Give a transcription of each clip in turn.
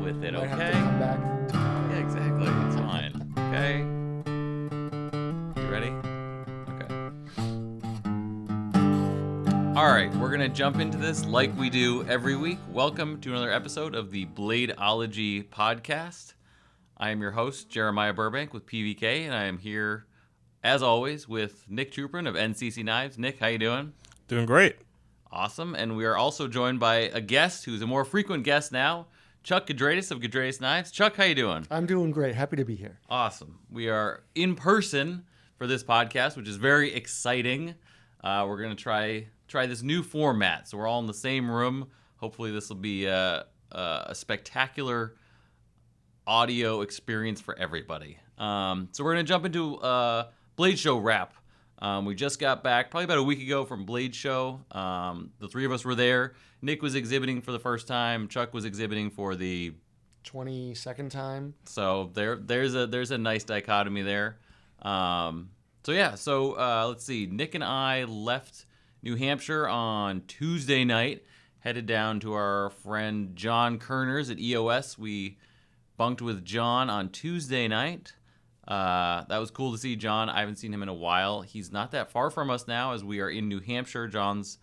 with it, Might okay? have to come back. Yeah, exactly. It's fine. Okay? You ready? Okay. All right, we're going to jump into this like we do every week. Welcome to another episode of the Bladeology podcast. I am your host, Jeremiah Burbank with PVK, and I am here, as always, with Nick Truprin of NCC Knives. Nick, how you doing? Doing great. Awesome. And we are also joined by a guest who's a more frequent guest now, Chuck Gudradis of Gudradis Knives. Chuck, how you doing? I'm doing great. Happy to be here. Awesome. We are in person for this podcast, which is very exciting. We're going to try this new format. So we're all in the same room. Hopefully this will be a spectacular audio experience for everybody. So we're going to jump into Blade Show wrap. We just got back probably about a week ago from Blade Show. The three of us were there. Nick was exhibiting for the first time. Chuck was exhibiting for the 22nd time. So there's a nice dichotomy there. Let's see. Nick and I left New Hampshire on Tuesday night, headed down to our friend John Kerners at EOS. We bunked with John on Tuesday night. That was cool to see John. I haven't seen him in a while. He's not that far from us now, as we are in New Hampshire. John's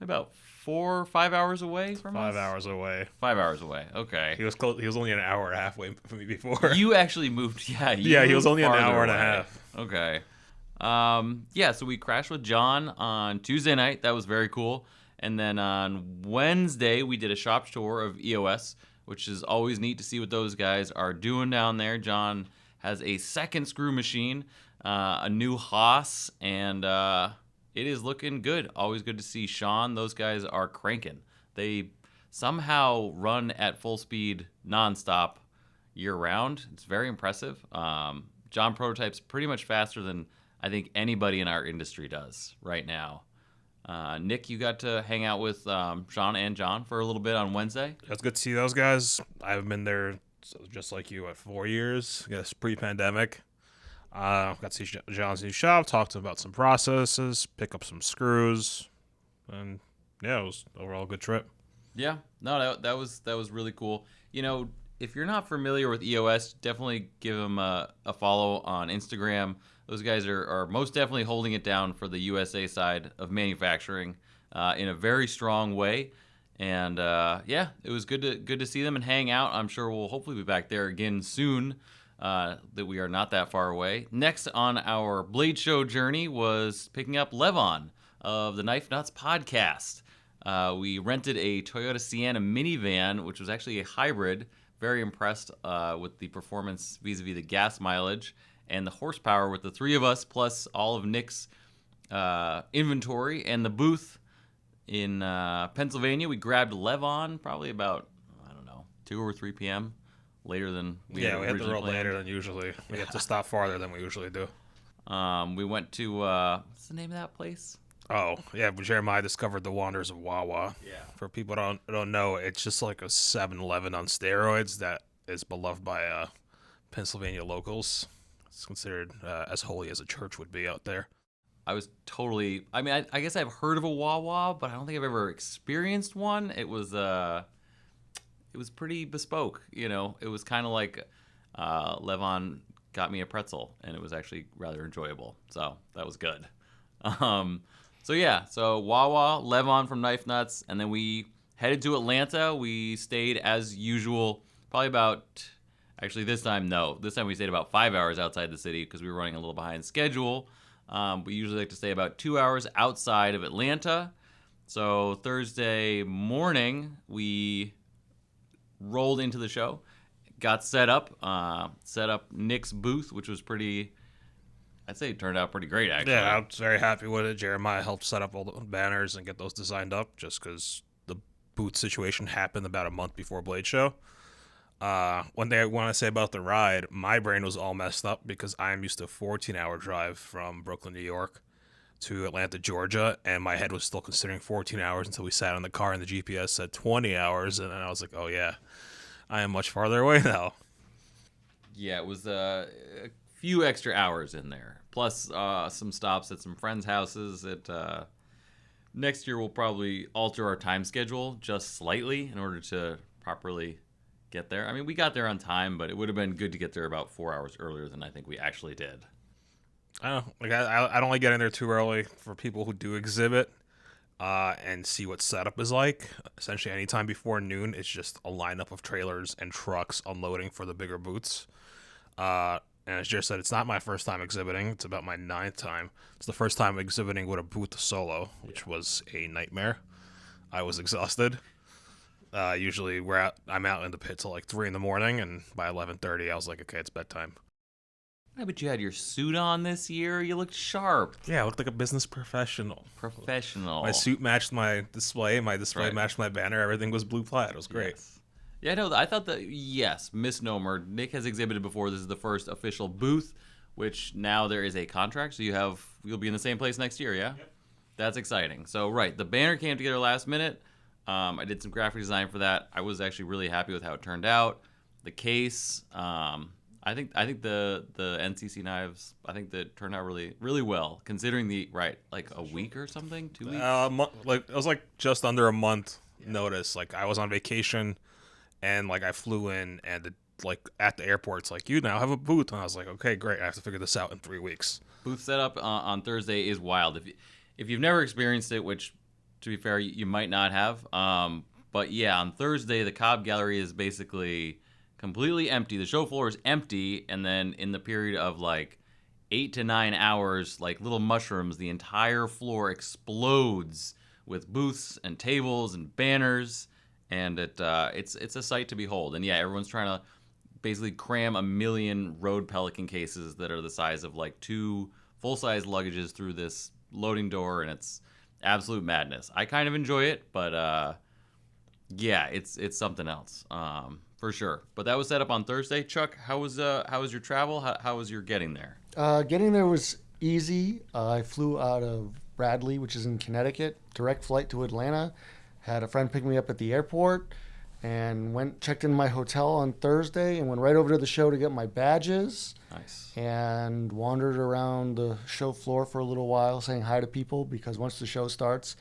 about 4 or 5 hours away from us. 5 hours away. 5 hours away. Okay. He was close. He was only an hour and a half away from me before. You actually moved. Yeah. He was only an hour and a half. Okay. So we crashed with John on Tuesday night. That was very cool. And then on Wednesday, we did a shop tour of EOS, which is always neat to see what those guys are doing down there. John has a second screw machine, a new Haas, and it is looking good. Always good to see Sean. Those guys are cranking. They somehow run at full speed nonstop year-round. It's very impressive. John prototypes pretty much faster than I think anybody in our industry does right now. Nick, you got to hang out with Sean and John for a little bit on Wednesday. It's good to see those guys. I've been there just like you at 4 years. I guess pre-pandemic. Got to see John's new shop, talk to him about some processes, pick up some screws, and yeah, it was overall a good trip. Yeah, no, that was really cool. You know, if you're not familiar with EOS, definitely give them a follow on Instagram. Those guys are most definitely holding it down for the USA side of manufacturing in a very strong way. And it was good to see them and hang out. I'm sure we'll hopefully be back there again soon. That we are not that far away. Next on our Blade Show journey was picking up Levon of the Knife Nuts podcast. We rented a Toyota Sienna minivan, which was actually a hybrid. Very impressed with the performance vis-a-vis the gas mileage and the horsepower with the three of us, plus all of Nick's inventory and the booth in Pennsylvania. We grabbed Levon probably about, 2 or 3 p.m. later than we had had the road planned. later than usually. We have to stop farther than we usually do. We went to, what's the name of that place? Oh, yeah, Jeremiah discovered the wonders of Wawa. Yeah. For people who don't know, it's just like a 7-Eleven on steroids that is beloved by Pennsylvania locals. It's considered as holy as a church would be out there. I guess I've heard of a Wawa, but I don't think I've ever experienced one. It was pretty bespoke, you know. It was kind of like Levon got me a pretzel, and it was actually rather enjoyable. So that was good. So Wawa, Levon from Knife Nuts, and then we headed to Atlanta. We stayed as usual, probably about, this time we stayed about 5 hours outside the city because we were running a little behind schedule. We usually like to stay about 2 hours outside of Atlanta. So Thursday morning, we rolled into the show, got set up Nick's booth, which was I'd say it turned out pretty great, actually. Yeah, I was very happy with it. Jeremiah helped set up all the banners and get those designed up just because the booth situation happened about a month before Blade Show. One thing I want to say about the ride, my brain was all messed up because I am used to a 14-hour drive from Brooklyn, New York to Atlanta, Georgia, and my head was still considering 14 hours until we sat in the car and the GPS said 20 hours, and then I was like, oh yeah, I am much farther away now. Yeah, it was a few extra hours in there, plus some stops at some friends' houses. Next year we'll probably alter our time schedule just slightly in order to properly get there. I mean, we got there on time, but it would have been good to get there about 4 hours earlier than I think we actually did. I don't know. Like I don't like getting there too early for people who do exhibit and see what setup is like. Essentially, anytime before noon, it's just a lineup of trailers and trucks unloading for the bigger booths. And as Jared said, it's not my first time exhibiting. It's about my 9th time. It's the first time exhibiting with a booth solo, which was a nightmare. I was exhausted. Usually I'm out in the pit till like 3 in the morning, and by 11:30 I was like, okay, it's bedtime. Yeah, but you had your suit on this year. You looked sharp. Yeah, I looked like a business professional. Professional. My suit matched my display. My display Right. matched my banner. Everything was blue plaid. It was great. Yes. Yeah, no, I thought that, yes, misnomer. Nick has exhibited before. This is the first official booth, which now there is a contract, so you'll be in the same place next year, yeah? Yep. That's exciting. So, right, the banner came together last minute. I did some graphic design for that. I was actually really happy with how it turned out. The case, I think the NCC knives, I think that turned out really, really well, considering like a week or something, 2 weeks? Like it was like just under a month notice. Like I was on vacation, and like I flew in, and like at the airport, it's like, you now have a booth, and I was like, okay, great. I have to figure this out in 3 weeks. Booth setup on Thursday is wild. If you've never experienced it, which to be fair you might not have, but yeah, on Thursday the Cobb Gallery is basically completely empty. The show floor is empty, and then in the period of like 8 to 9 hours, like little mushrooms, the entire floor explodes with booths and tables and banners, and it's a sight to behold. And yeah, everyone's trying to basically cram 1 million Road Pelican cases that are the size of like 2 full-size luggages through this loading door, and it's absolute madness. I kind of enjoy it, but yeah, it's something else for sure. But that was set up on Thursday. Chuck, how was your travel? How was your getting there? Getting there was easy. I flew out of Bradley, which is in Connecticut, direct flight to Atlanta. Had a friend pick me up at the airport, and checked in my hotel on Thursday, and went right over to the show to get my badges. Nice. And wandered around the show floor for a little while, saying hi to people, because once the show starts,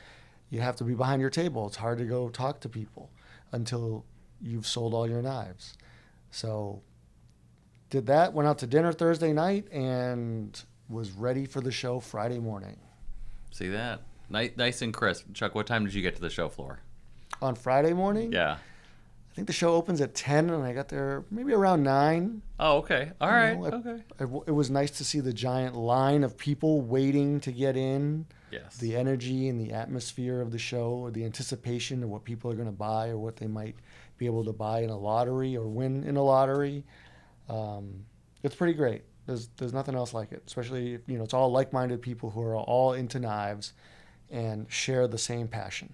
you have to be behind your table. It's hard to go talk to people until you've sold all your knives. So did that, went out to dinner Thursday night, and was ready for the show Friday morning. See that? Nice and crisp. Chuck, what time did you get to the show floor? On Friday morning? Yeah. I think the show opens at 10, and I got there maybe around 9. Oh, okay. All right. Okay. It was nice to see the giant line of people waiting to get in. Yes. The energy and the atmosphere of the show, or the anticipation of what people are going to buy, or what they might be able to buy in a lottery or win in a lottery. It's pretty great. There's nothing else like it, especially if, it's all like-minded people who are all into knives and share the same passion.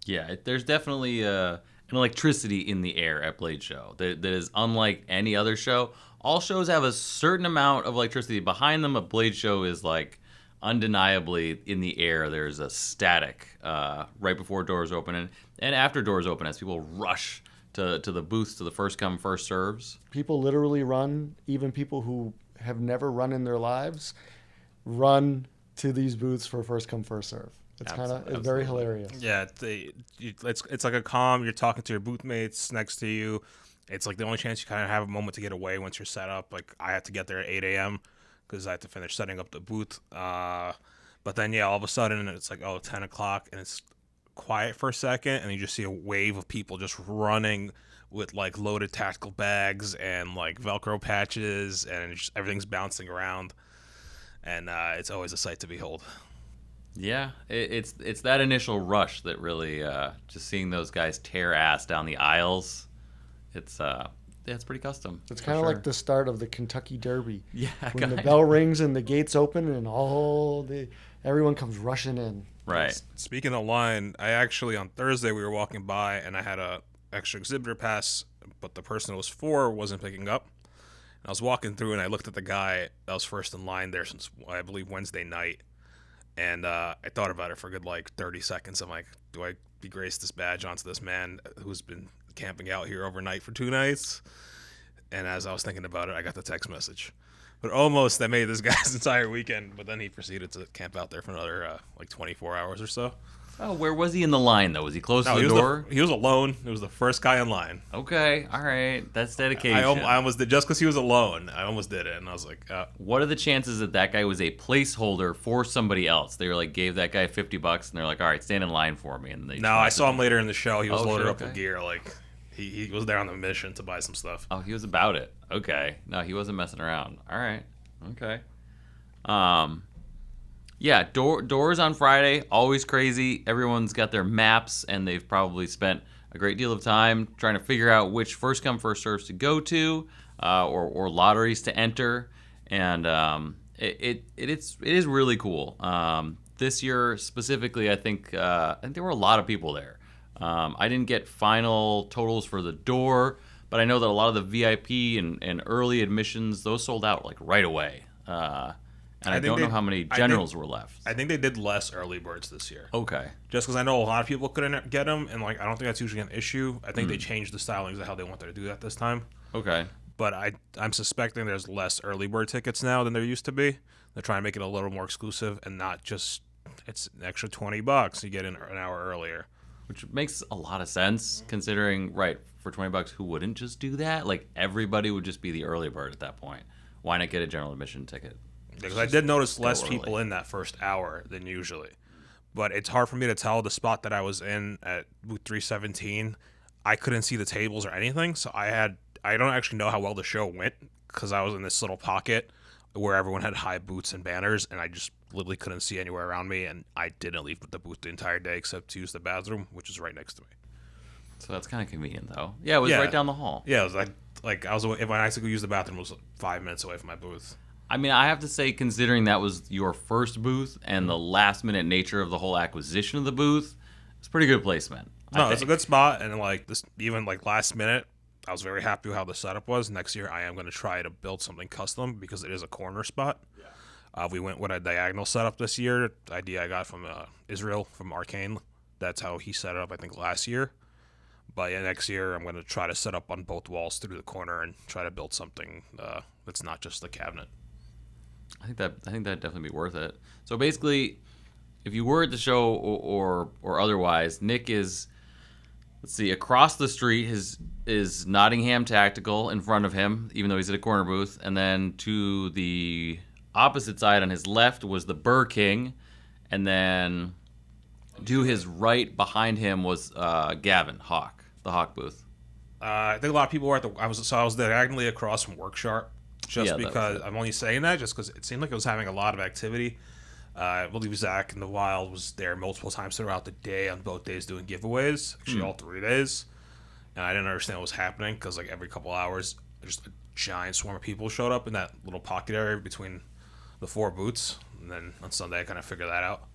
Yeah, there's definitely an electricity in the air at Blade Show that is unlike any other show. All shows have a certain amount of electricity behind them. A Blade Show is like undeniably in the air. There's a static right before doors open and after doors open as people rush to the booths, to the first come, first serves. People literally run, even people who have never run in their lives, run to these booths for first come, first serve. It's it's very hilarious. Yeah, it's like a calm. You're talking to your booth mates next to you. It's like the only chance you kind of have a moment to get away once you're set up. Like I had to get there at 8 a.m. because I had to finish setting up the booth. But then, yeah, all of a sudden it's like, 10 o'clock, and it's quiet for a second, and you just see a wave of people just running with like loaded tactical bags and like Velcro patches, and everything's bouncing around. And it's always a sight to behold. Yeah, it's that initial rush that really just seeing those guys tear ass down the aisles. It's pretty custom. It's kind of like the start of the Kentucky Derby. Yeah, when the bell rings and the gates open and everyone comes rushing in. Right. Speaking of line, I actually on Thursday we were walking by and I had a extra exhibitor pass, but the person it was for wasn't picking up. And I was walking through and I looked at the guy that was first in line there since I believe Wednesday night. And I thought about it for a good 30 seconds. I'm like, do I begrace this badge onto this man who's been camping out here overnight for 2 nights? And as I was thinking about it, I got the text message. But almost that made this guy's entire weekend, but then he proceeded to camp out there for another 24 hours or so. Oh, where was he in the line though? Was he close No, to the door? he was alone. He was the first guy in line. Okay, all right, that's dedication. I almost did, just because he was alone. I almost did it, and I was like, What are the chances that that guy was a placeholder for somebody else? They were like gave that guy $50, and they're like, all right, stand in line for me. And they no, I saw him later in the show. He was Oh, loaded shit, up with okay. gear. Like he was there on the mission to buy some stuff. Oh, he was about it. Okay, no, he wasn't messing around. All right, okay. Yeah, doors on Friday, always crazy. Everyone's got their maps, and they've probably spent a great deal of time trying to figure out which first come first serves to go to, or lotteries to enter, and it is really cool. This year specifically, I think there were a lot of people there. I didn't get final totals for the door, but I know that a lot of the VIP and early admissions, those sold out like right away. And I don't know how many generals were left. I think they did less early birds this year. Okay. Just because I know a lot of people couldn't get them, and like I don't think that's usually an issue. I think they changed the stylings of how they wanted to do that this time. Okay. But I'm suspecting there's less early bird tickets now than there used to be. They're trying to make it a little more exclusive and not just it's an extra $20 you get in an hour earlier. Which makes a lot of sense considering, right, for $20, who wouldn't just do that? Like everybody would just be the early bird at that point. Why not get a general admission ticket? Because I did notice less early. people in that first hour than usually. But it's hard for me to tell the spot that I was in at booth 317. I couldn't see the tables or anything, so I don't actually know how well the show went because I was in this little pocket where everyone had high booths and banners, and I just literally couldn't see anywhere around me, and I didn't leave the booth the entire day except to use the bathroom, which is right next to me. So that's kind of convenient, though. Yeah, it was right down the hall. Yeah, it was like I was if I had to go use the bathroom, it was 5 minutes away from my booth. I mean, I have to say, considering that was your first booth and the last-minute nature of the whole acquisition of the booth, it's pretty good placement. No, it's a good spot, and like this, even like last minute, I was very happy with how the setup was. Next year, I am going to try to build something custom because it is a corner spot. Yeah. We went with a diagonal setup this year. The idea I got from Israel from Arcane. That's how he set it up, I think, last year. But yeah, next year, I'm going to try to set up on both walls through the corner and try to build something that's not just a cabinet. I think that'd definitely be worth it. So basically, if you were at the show or otherwise, Nick is, let's see, across the street is Nottingham Tactical in front of him, even though he's at a corner booth, and then to the opposite side on his left was the Burr King, and then to his right behind him was Gavin Hawk, the Hawk booth. I think a lot of people were at I was diagonally across from Worksharp. Just because I'm only saying that just because it seemed like it was having a lot of activity. I believe Zach in the Wild was there multiple times throughout the day on both days doing giveaways, actually all 3 days. And I didn't understand what was happening because like every couple hours, just a giant swarm of people showed up in that little pocket area between the 4 booths. And then on Sunday, I kind of figured that out.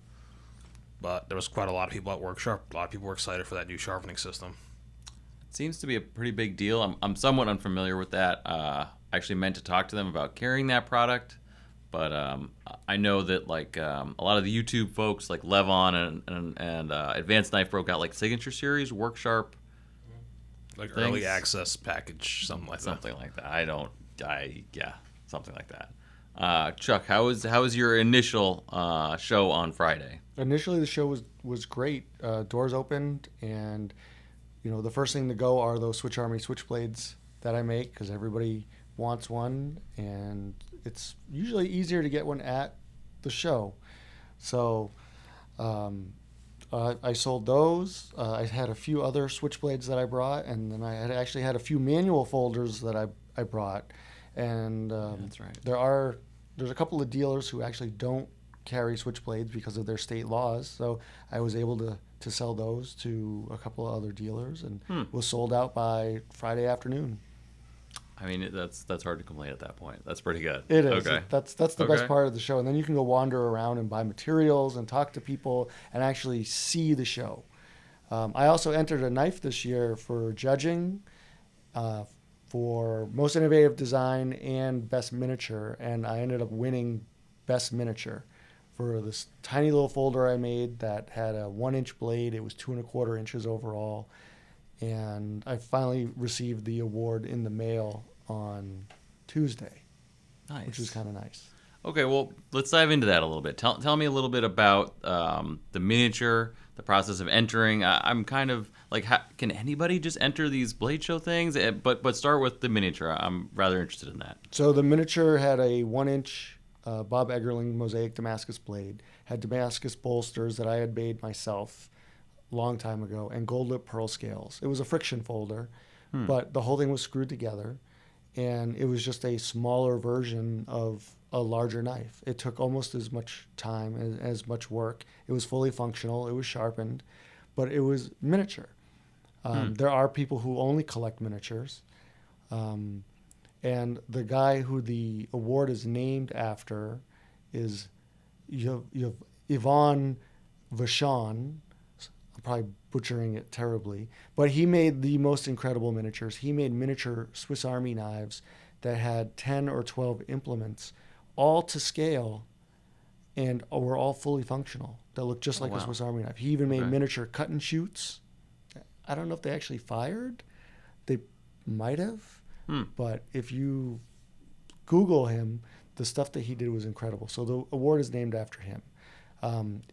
But there was quite a lot of people at Workshop. A lot of people were excited for that new sharpening system. It seems to be a pretty big deal. I'm somewhat unfamiliar with that. I actually meant to talk to them about carrying that product, but I know that like a lot of the YouTube folks like Levon and Advanced Knife Pro got like Signature Series, Worksharp, like things. Early access package, something like that. Something like that. Something like that. Chuck, how was your initial show on Friday? Initially, the show was great. Doors opened, and the first thing to go are those Switch Army switchblades that I make because everybody wants one, and it's usually easier to get one at the show. So I sold those. I had a few other switchblades that I brought, and then I actually had a few manual folders that I brought. And that's right. There's a couple of dealers who actually don't carry switchblades because of their state laws. So I was able to sell those to a couple of other dealers, and was sold out by Friday afternoon. I mean, that's hard to complain at that point. That's pretty good. It is. Okay. That's the best part of the show. And then you can go wander around and buy materials and talk to people and actually see the show. I also entered a knife this year for judging for most innovative design and best miniature, and I ended up winning best miniature for this tiny little folder I made that had a 1-inch blade. It was 2¼ inches overall. And I finally received the award in the mail on Tuesday. Nice. Which was kind of nice. Okay, well, let's dive into that a little bit. Tell me a little bit about the miniature, the process of entering. I'm kind of like, can anybody just enter these Blade Show things? But start with the miniature. I'm rather interested in that. So the miniature had a 1-inch Bob Eggerling mosaic Damascus blade, had Damascus bolsters that I had made myself a long time ago, and gold lip pearl scales. It was a friction folder, but the whole thing was screwed together, and it was just a smaller version of a larger knife. It took almost as much time, as much work. It was fully functional. It was sharpened, but it was miniature. There are people who only collect miniatures. And the guy who the award is named after is Yvon Vachon. I'm probably butchering it terribly, but he made the most incredible miniatures. He made miniature Swiss Army knives that had 10 or 12 implements, all to scale, and were all fully functional, that looked just like a Swiss Army knife. He even made miniature cut and shoots. I don't know if they actually fired. They might have. But if you Google him, the stuff that he did was incredible. So the award is named after him.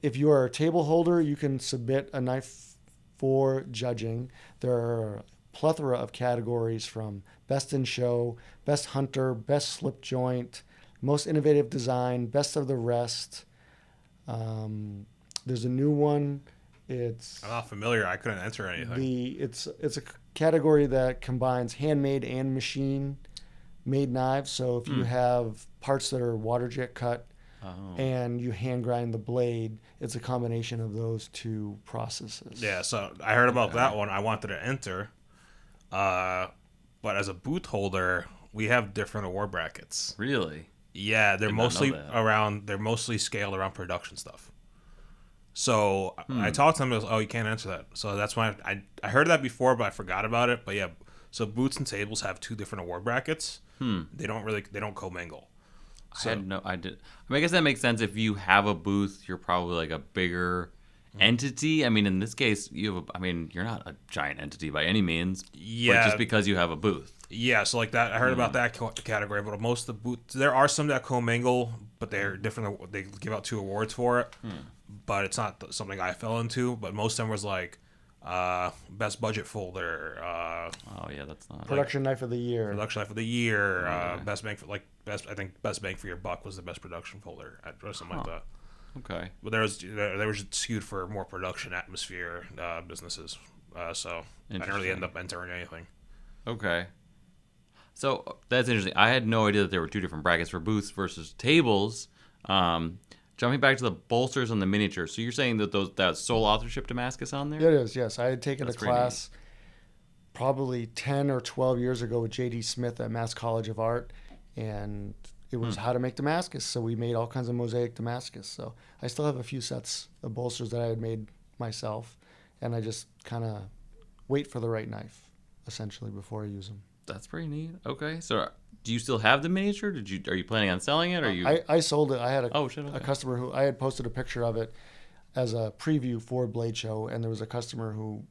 If you are a table holder, you can submit a knife for judging. There are a plethora of categories, from best in show, best hunter, best slip joint, most innovative design, best of the rest. There's a new one. I'm not familiar. I couldn't enter anything. It's a category that combines handmade and machine-made knives. So if you have parts that are water jet cut and you hand grind the blade, it's a combination of those two processes. Yeah, so I heard about that one. I wanted to enter. But as a booth holder, we have different award brackets. Really? Yeah, they're mostly scaled around production stuff. So I talked to him. Goes, you can't answer that. So that's why I heard that before, but I forgot about it. But yeah, so booths and tables have two different award brackets. They don't commingle. So, I did. I mean, I guess that makes sense. If you have a booth, you're probably like a bigger entity. I mean, in this case, you're not a giant entity by any means. Yeah. But just because you have a booth. Yeah. So like that, I heard about that category. But most of the booths, there are some that commingle, but they're different. They give out two awards for it. But it's not something I fell into. But most of them was like best budget folder. That's not Production knife of the year. Production knife of the year. Best bang for I think best bang for your buck was the best production folder or something like that. Okay. But there was skewed for more production atmosphere businesses. So I didn't really end up entering anything. Okay. So that's interesting. I had no idea that there were two different brackets for booths versus tables. Jumping back to the bolsters on the miniature. So you're saying that that's sole authorship Damascus on there? It is, yes. I had taken a class probably 10 or 12 years ago with J.D. Smith at Mass College of Art, and it was how to make Damascus. So we made all kinds of mosaic Damascus. So I still have a few sets of bolsters that I had made myself, and I just kind of wait for the right knife, essentially, before I use them. That's pretty neat. Okay, so do you still have the miniature? Are you planning on selling it? Or I sold it. I had a customer who I had posted a picture of it as a preview for Blade Show, and there was a customer who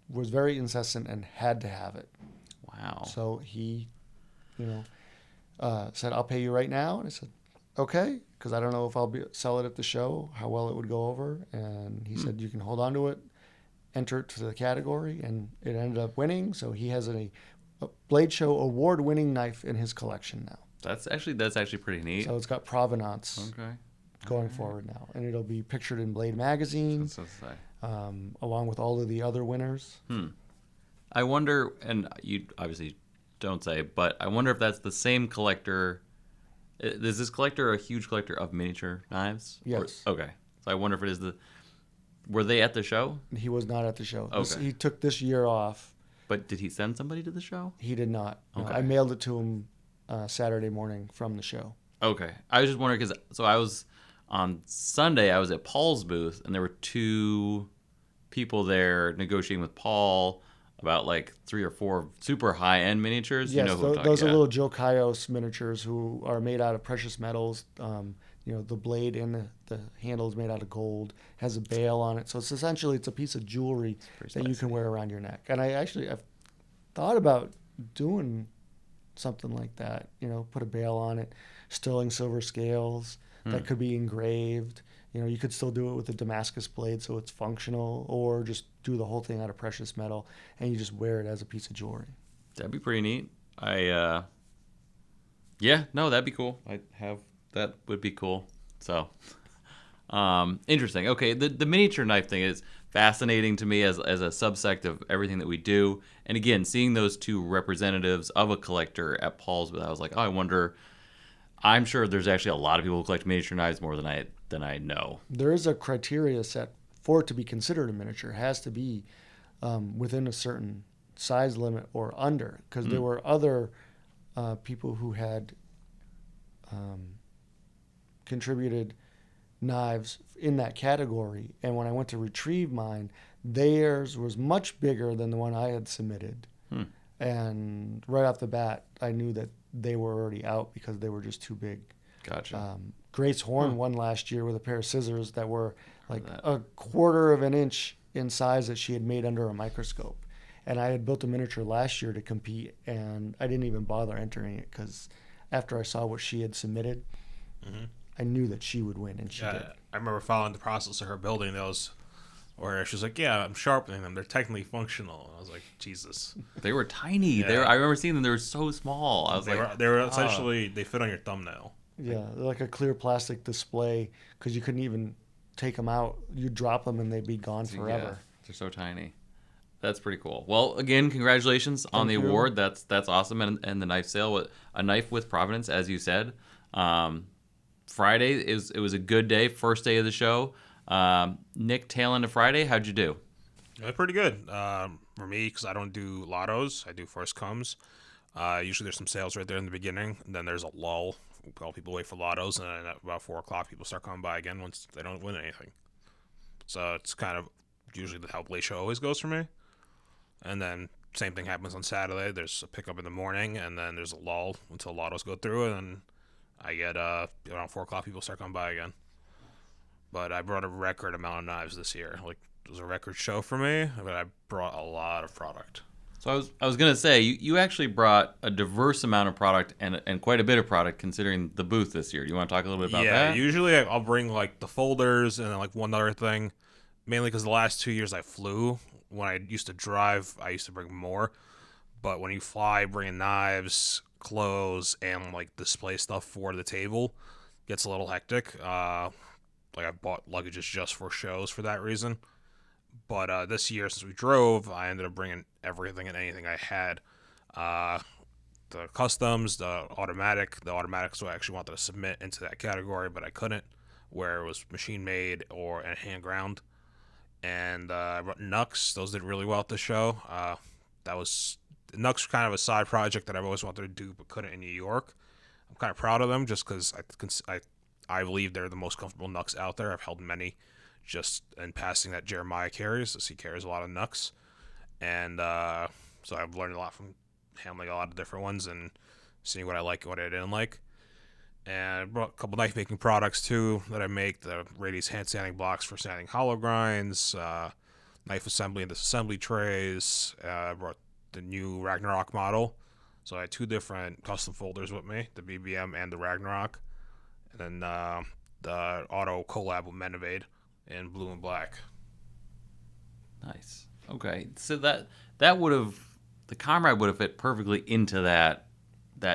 was very incessant and had to have it. Wow. So he, said, "I'll pay you right now," and I said, "Okay," because I don't know if I'll sell it at the show, how well it would go over, and he said, "You can hold on to it, enter it to the category," and it ended up winning. So he has a Blade Show award-winning knife in his collection now. That's actually pretty neat. So it's got provenance going forward now, and it'll be pictured in Blade magazine, along with all of the other winners. I wonder, and you obviously don't say, but I wonder if that's the same collector. Is this collector a huge collector of miniature knives? Yes. Okay. So I wonder if it is Were they at the show? He was not at the show. Okay. He took this year off. But did he send somebody to the show? He did not. Okay. No, I mailed it to him Saturday morning from the show. Okay. I was just wondering because on Sunday, I was at Paul's booth, and there were two people there negotiating with Paul about like 3 or 4 super high-end miniatures. Yes, those are about. little Joe Kaios miniatures who are made out of precious metals. The blade and the handle is made out of gold, has a bail on it. So it's a piece of jewelry that you can wear around your neck. And I've thought about doing something like that. Put a bail on it, sterling silver scales that could be engraved. You could still do it with a Damascus blade so it's functional, or just do the whole thing out of precious metal and you just wear it as a piece of jewelry. That'd be pretty neat. Yeah, no, that'd be cool. That would be cool. So, interesting. Okay, the miniature knife thing is fascinating to me as a subsect of everything that we do. And again, seeing those two representatives of a collector at Paul's, I was like, oh, I wonder. I'm sure there's actually a lot of people who collect miniature knives more than I know. There is a criteria set for it to be considered a miniature. It has to be within a certain size limit or under, because there were other people who had contributed knives in that category, and when I went to retrieve mine, theirs was much bigger than the one I had submitted. And right off the bat, I knew that they were already out because they were just too big. Gotcha. Grace Horn won last year with a pair of scissors that were like a quarter of an inch in size that she had made under a microscope. And I had built a miniature last year to compete, and I didn't even bother entering it because after I saw what she had submitted, I knew that she would win, and she did. I remember following the process of her building those, where she was like, "Yeah, I'm sharpening them. They're technically functional." And I was like, "Jesus." They were tiny. Yeah. I remember seeing them. They were so small. I was They were essentially they fit on your thumbnail. Yeah, they're like a clear plastic display because you couldn't even take them out. You drop them and they'd be gone forever. Yeah, they're so tiny. That's pretty cool. Well, again, congratulations on the award. That's awesome, and the knife sale with a knife with provenance, as you said. Friday it was a good day, first day of the show. Nick, tail end of Friday, how'd you do? Pretty good. For me, because I don't do lottos, I do first comes. Usually there's some sales right there in the beginning, and then there's a lull while people wait for lottos, and then at about 4 o'clock, people start coming by again once they don't win anything. So it's kind of usually how Blade Show always goes for me. And then same thing happens on Saturday. There's a pickup in the morning, and then there's a lull until lottos go through, and then I get around 4 o'clock, people start coming by again. But I brought a record amount of knives this year. Like, it was a record show for me, but I brought a lot of product. So I was gonna say you actually brought a diverse amount of product and quite a bit of product considering the booth this year. Do you want to talk a little bit about that? Yeah, usually I'll bring like the folders and then like one other thing, mainly because the last 2 years I flew. When I used to drive, I used to bring more. But when you fly, bringing knives, clothes, and like display stuff for the table gets a little hectic. Like I bought luggages just for shows for that reason. But this year, since we drove, I ended up bringing everything and anything I had. The customs, the automatic. The automatics I actually wanted to submit into that category, but I couldn't, where it was machine made or hand ground. And I brought Nux. Those did really well at the show. That was Nux, kind of a side project that I've always wanted to do but couldn't in New York. I'm kind of proud of them just because I believe they're the most comfortable Nux out there. I've held many just in passing that Jeremiah carries, as he carries a lot of Nux. And so I've learned a lot from handling a lot of different ones and seeing what I like and what I didn't like. And I brought a couple knife making products too that I make, the Radius hand sanding blocks for sanding hollow grinds, knife assembly and disassembly trays. I brought the new Ragnarok model. So I had 2 different custom folders with me, the BBM and the Ragnarok. And then the auto collab with Menevade in blue and black. Nice. Okay. So that would have, the Comrade would have fit perfectly into that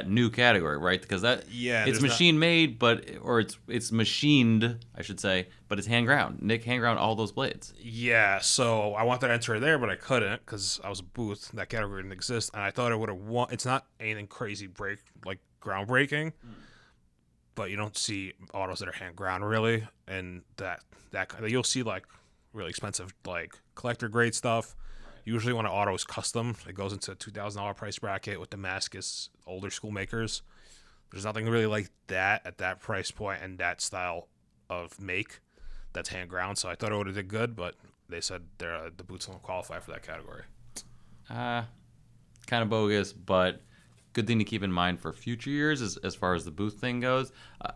new category, right? Because it's machine made, or it's machined, I should say, but it's hand ground. Nick hand ground all those blades. Yeah, so I wanted to enter it there, but I couldn't because I was a booth. That category didn't exist, and I thought it would have it's not anything crazy groundbreaking, but you don't see autos that are hand ground really, and that you'll see like really expensive like collector grade stuff. Usually when an auto is custom, it goes into a $2,000 price bracket with Damascus older school makers. There's nothing really like that at that price point and that style of make that's hand ground. So I thought it would have did good, but they said the boots don't qualify for that category. Kind of bogus, but good thing to keep in mind for future years as far as the booth thing goes.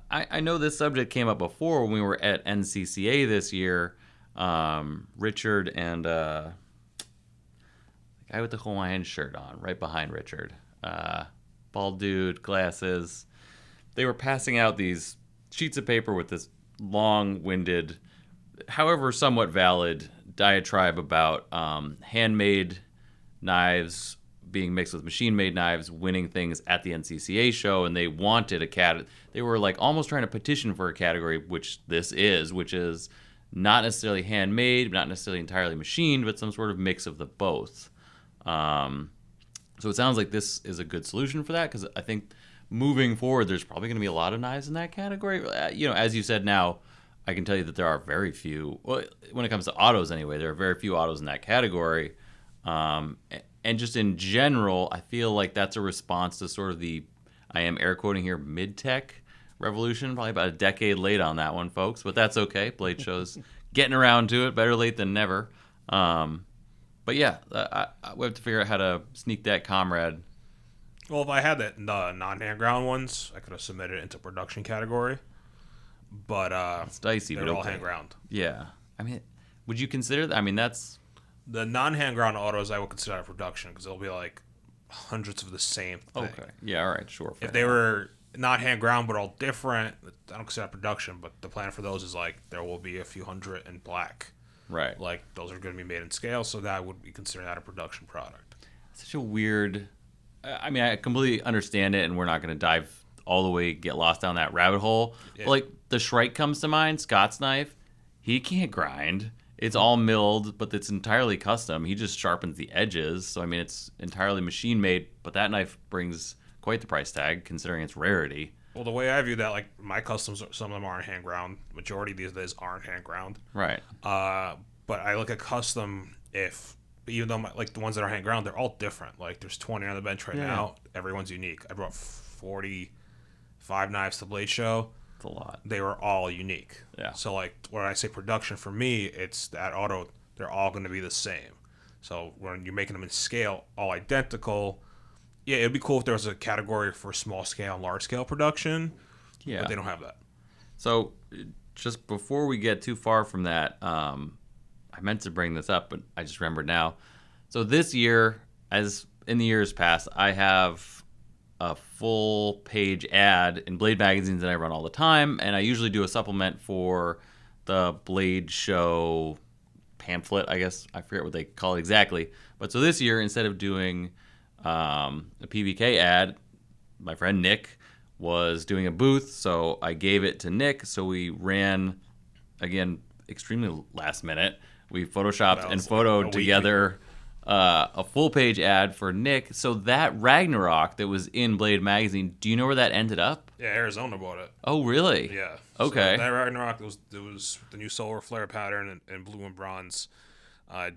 I know this subject came up before when we were at NCCA this year. Richard and the guy with the Hawaiian shirt on, right behind Richard. bald dude, glasses. They were passing out these sheets of paper with this long-winded, however somewhat valid diatribe about handmade knives being mixed with machine-made knives winning things at the NCCA show, and they wanted they were like almost trying to petition for a category, which is not necessarily handmade, not necessarily entirely machined, but some sort of mix of the both. So it sounds like this is a good solution for that, because I think moving forward, there's probably going to be a lot of knives in that category. As you said, now I can tell you that there are very few. Well, when it comes to autos, anyway, there are very few autos in that category. And just in general, I feel like that's a response to sort of I am air quoting here, mid-tech revolution. Probably about a decade late on that one, folks, but that's okay. Blade Show's getting around to it. Better late than never. But yeah, we have to figure out how to sneak that comrade. Well, if I had the non-hand ground ones, I could have submitted it into production category. But it's dicey. they're but all okay. hand ground. Yeah, I mean, would you consider that? I mean, that's the non-hand ground autos I would consider out of production, because they'll be like hundreds of the same thing. okay. Yeah, all right, sure. If they were not hand ground but all different, I don't consider that production. But the plan for those is like there will be a few hundred in black. right, Like those are going to be made in scale, so that would be considered that a production product. such a weird. I mean, I completely understand it, and we're not going to dive all the way, get lost down that rabbit hole. Yeah. But like the Shrike comes to mind, Scott's knife. He can't grind. It's all milled, but it's entirely custom. He just sharpens the edges. So I mean, it's entirely machine made. But that knife brings quite the price tag, considering its rarity. Well, the way I view that, like my customs, some of them aren't hand ground. Majority these days aren't hand ground. Right. But I look at custom even though like the ones that are hand ground, they're all different. Like there's 20 on the bench right now. Everyone's unique. I brought 45 knives to Blade Show. It's a lot. They were all unique. Yeah. So like when I say production for me, it's that auto. They're all going to be the same. So when you're making them in scale, all identical. Yeah, it'd be cool if there was a category for small scale and large scale production. Yeah. But they don't have that. So just before we get too far from that, I meant to bring this up, but I just remembered now. So this year, as in the years past, I have a full page ad in Blade magazines that I run all the time, and I usually do a supplement for the Blade Show pamphlet, I guess. I forget what they call it exactly. But so this year, instead of doing a PVK ad, my friend Nick was doing a booth, so I gave it to Nick. So we ran, again, extremely last minute. We photoshopped and photoed together a full page ad for Nick. So that Ragnarok that was in Blade magazine, do you know where that ended up? Yeah, Arizona bought it. Oh, really? Yeah. Okay. So that Ragnarok, it was the new solar flare pattern in blue and bronze.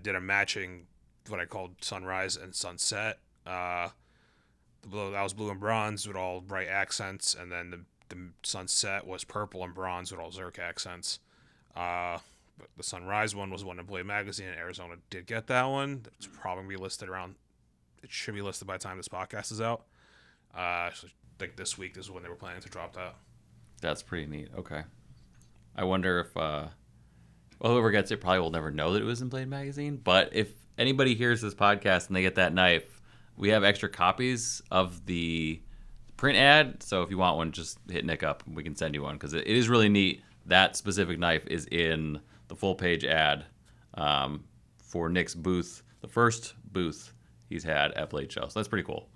Did a matching, what I called sunrise and sunset. That was blue and bronze with all bright accents, and then the sunset was purple and bronze with all Zerk accents. But the sunrise one was one in Blade magazine, and Arizona did get that one. It's probably going to be listed around. It should be listed by the time this podcast is out. So like this week, this is when they were planning to drop that. That's pretty neat. Okay. I wonder if whoever gets it probably will never know that it was in Blade magazine. But if anybody hears this podcast and they get that knife, we have extra copies of the print ad. So if you want one, just hit Nick up and we can send you one, because it is really neat. That specific knife is in the full page ad for Nick's booth, the first booth he's had at Blade Show. So that's pretty cool.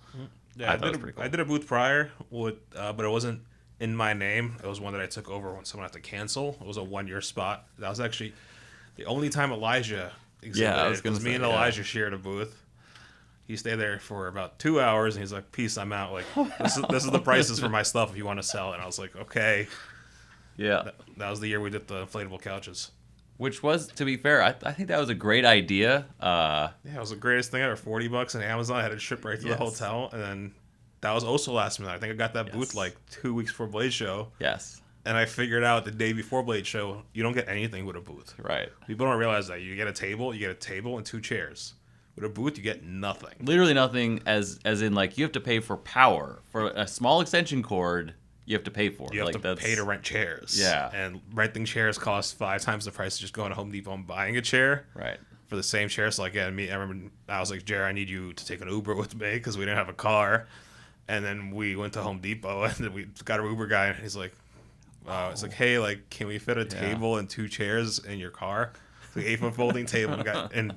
Yeah, I did a booth prior with, but it wasn't in my name. It was one that I took over when someone had to cancel. It was a 1-year spot. That was actually the only time Elijah exhibited. Yeah, I was going to say, me and Elijah shared a booth. He stayed there for about 2 hours, and he's like, "Peace, I'm out. Like, this is the prices for my stuff if you want to sell it." And I was like, "Okay." Yeah. That was the year we did the inflatable couches. Which was, to be fair, I think that was a great idea. Yeah, it was the greatest thing ever. $40 on Amazon. I had it shipped right to the hotel, and then that was also last minute. I think I got that booth like 2 weeks before Blade Show. Yes. And I figured out the day before Blade Show, you don't get anything with a booth. Right. People don't realize that. You get a table and 2 chairs. With a booth, you get nothing. Literally nothing, as in like you have to pay for power. For a small extension cord, you have to pay for. You have to pay to rent chairs. Yeah. And renting chairs costs 5 times the price of just going to Home Depot and buying a chair. Right. For the same chair. So like, I remember I was like, "Jared, I need you to take an Uber with me," because we didn't have a car. And then we went to Home Depot and then we got our Uber guy and he's like, it's like, hey, like, can we fit a table and 2 chairs in your car? It's like 8-foot folding table. And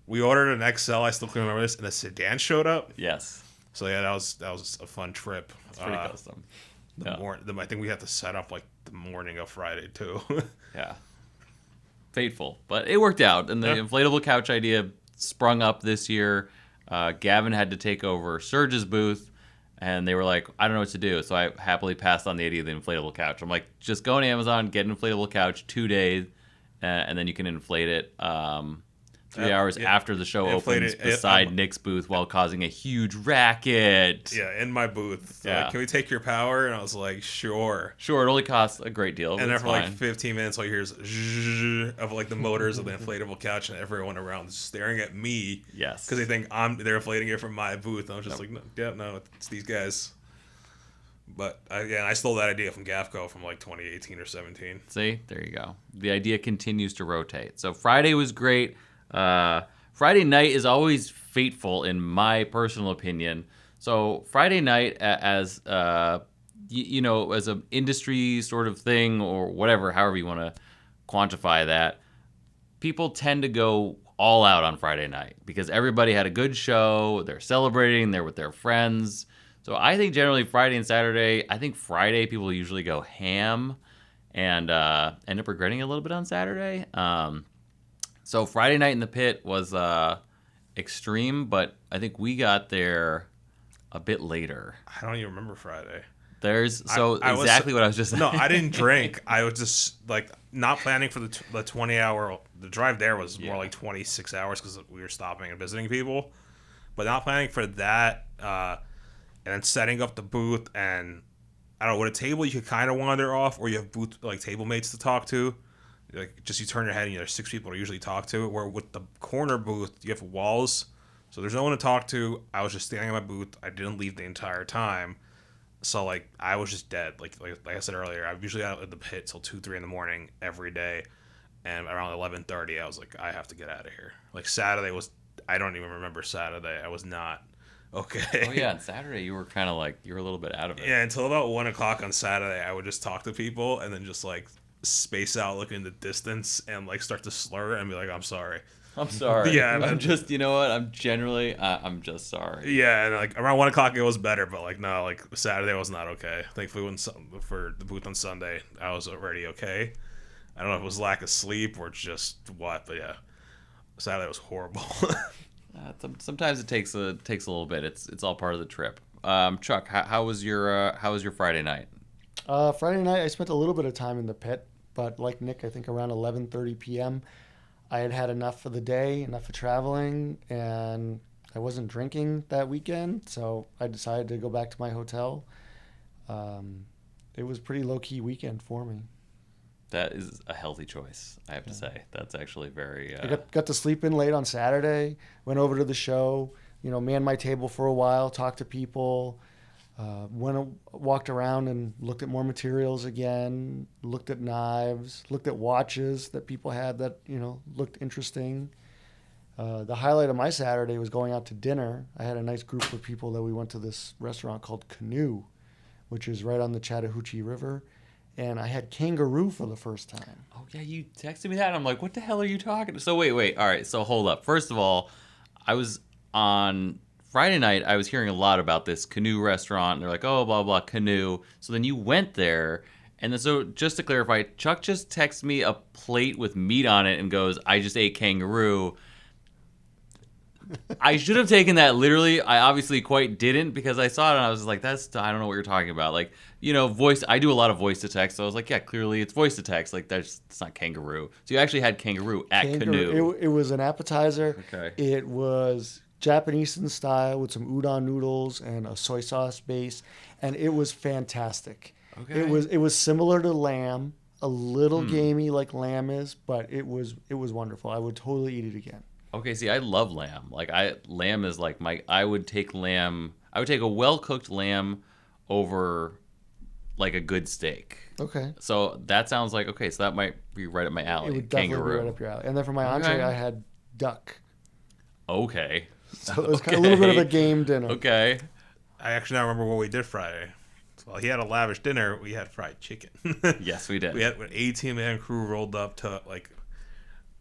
we ordered an XL. I still can remember this. And a sedan showed up. Yes. So yeah, that was a fun trip. It's pretty custom. I think we had to set up like the morning of Friday too. Yeah. Fateful, but it worked out, and the inflatable couch idea sprung up this year. Gavin had to take over Surge's booth, and they were like, I don't know what to do, so I happily passed on the idea of the inflatable couch. I'm like, just go on Amazon, get an inflatable couch, 2 days, and then you can inflate it 3 hours after the show opens beside Nick's booth while causing a huge racket. Yeah, in my booth. Yeah. Like, can we take your power? And I was like, sure. Sure, it only costs a great deal. And then for like 15 minutes, all you hear is zzzz of like the motors of the inflatable couch, and everyone around is staring at me. Yes. Because they think they're inflating it from my booth. And I was just like, no, it's these guys. But I stole that idea from GAFCO from like 2018 or 17. See, there you go. The idea continues to rotate. So Friday was great. Friday night is always fateful in my personal opinion. So Friday night, as you know, as an industry sort of thing or whatever, however you want to quantify that, people tend to go all out on Friday night because everybody had a good show. They're celebrating. They're with their friends. So I think generally Friday and Saturday, I think Friday people usually go ham and end up regretting it a little bit on Saturday. So Friday night in the pit was extreme, but I think we got there a bit later. I don't even remember Friday. Exactly what I was just saying. No, I didn't drink. I was just like not planning for the 20-hour. The drive there was more like 26 hours because we were stopping and visiting people, but not planning for that. And then setting up the booth, and I don't know, with a table you could kind of wander off, or you have booth like table mates to talk to. Like, just you turn your head and there's 6 people to usually talk to. Where with the corner booth, you have walls, so there's no one to talk to. I was just standing in my booth. I didn't leave the entire time, so like I was just dead. Like I said earlier, I'm usually out at the pit till 2-3 in the morning every day, and around 11:30, I was like, I have to get out of here. Like Saturday was, I don't even remember Saturday. I was not okay. Oh yeah, on Saturday you were kind of like you were a little bit out of it. Yeah, until about 1:00 on Saturday, I would just talk to people and then just like space out, look in the distance, and like start to slur and be like, I'm sorry. Yeah, I'm just, you know what, I'm I'm just sorry. Yeah, and like around 1:00 it was better, but like no, like Saturday was not okay. Thankfully for the booth on Sunday I was already okay. I don't know if it was lack of sleep or just what, but yeah, Saturday was horrible. Sometimes it takes a little bit. It's all part of the trip. Chuck, how was your Friday night? Friday night I spent a little bit of time in the pit, but like Nick, I think around 11:30 p.m. I had had enough for the day, enough of traveling, and I wasn't drinking that weekend, so I decided to go back to my hotel. It was a pretty low-key weekend for me. That is a healthy choice, I have to say. That's actually very... I got to sleep in late on Saturday, went over to the show, manned my table for a while, talked to people, walked around and looked at more materials again, looked at knives, looked at watches that people had that, looked interesting. The highlight of my Saturday was going out to dinner. I had a nice group of people that we went to this restaurant called Canoe, which is right on the Chattahoochee River. And I had kangaroo for the first time. Oh, yeah, you texted me that. I'm like, what the hell are you talking to? So wait. All right, so hold up. First of all, I was on Friday night, I was hearing a lot about this Canoe restaurant. And they're like, oh, blah, blah, Canoe. So then you went there. And then so just to clarify, Chuck just texted me a plate with meat on it and goes, I just ate kangaroo. I should have taken that literally. I obviously quite didn't because I saw it and I was like, I don't know what you're talking about. Like, voice, I do a lot of voice to text. So I was like, yeah, clearly it's voice to text. Like, it's not kangaroo. So you actually had kangaroo at Canoe. It was an appetizer. Okay. It was Japanese in style with some udon noodles and a soy sauce base. And it was fantastic. Okay. It was similar to lamb, a little gamey like lamb is, but it was wonderful. I would totally eat it again. Okay, see, I love lamb. Lamb is like I would take a well-cooked lamb over like a good steak. Okay. So that sounds like, okay, so that might be right up my alley. It would definitely kangaroo. be right up your alley. And then for my entree, I had duck. Okay. So it was kind of a little bit of a game dinner. Okay. I actually now remember what we did Friday. Well, he had a lavish dinner. We had fried chicken. Yes, we did. We had an 18-man crew rolled up to like,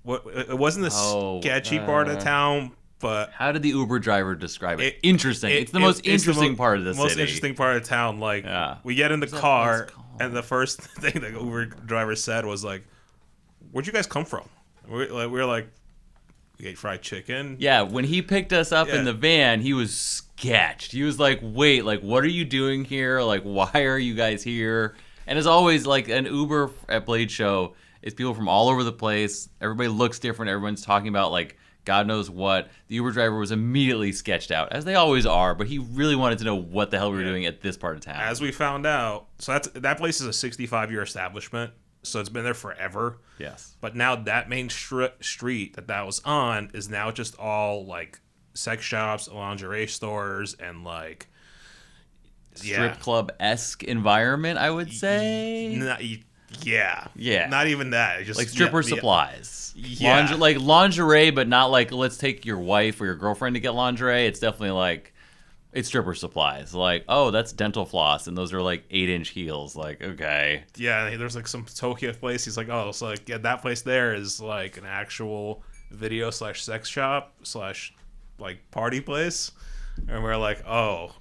what? It wasn't the sketchy part of town, but how did the Uber driver describe it? Interesting. It's the most interesting part of the city. Most interesting part of town. Like, we get in the car, and the first thing the Uber driver said was like, "Where'd you guys come from?" We were like, "We ate fried chicken." Yeah, when he picked us up in the van, he was sketched. He was like, "Wait, like, what are you doing here? Like, why are you guys here?" And as always, like an Uber at Blade Show, it's people from all over the place. Everybody looks different. Everyone's talking about like God knows what. The Uber driver was immediately sketched out, as they always are. But he really wanted to know what the hell we were doing at this part of town. As we found out, so that place is a 65-year establishment. So it's been there forever. Yes. But now that main street that was on is now just all like sex shops, lingerie stores, and like strip club-esque environment, I would say. Yeah. Not even that. Just like stripper supplies. Yeah. Like lingerie, but not like let's take your wife or your girlfriend to get lingerie. It's definitely like it's stripper supplies. Like, oh, that's dental floss, and those are like 8-inch heels. Like, okay. Yeah, there's like some Tokyo place. He's like, oh, so like that place there is like an actual video / sex shop / like party place, and we're like, oh.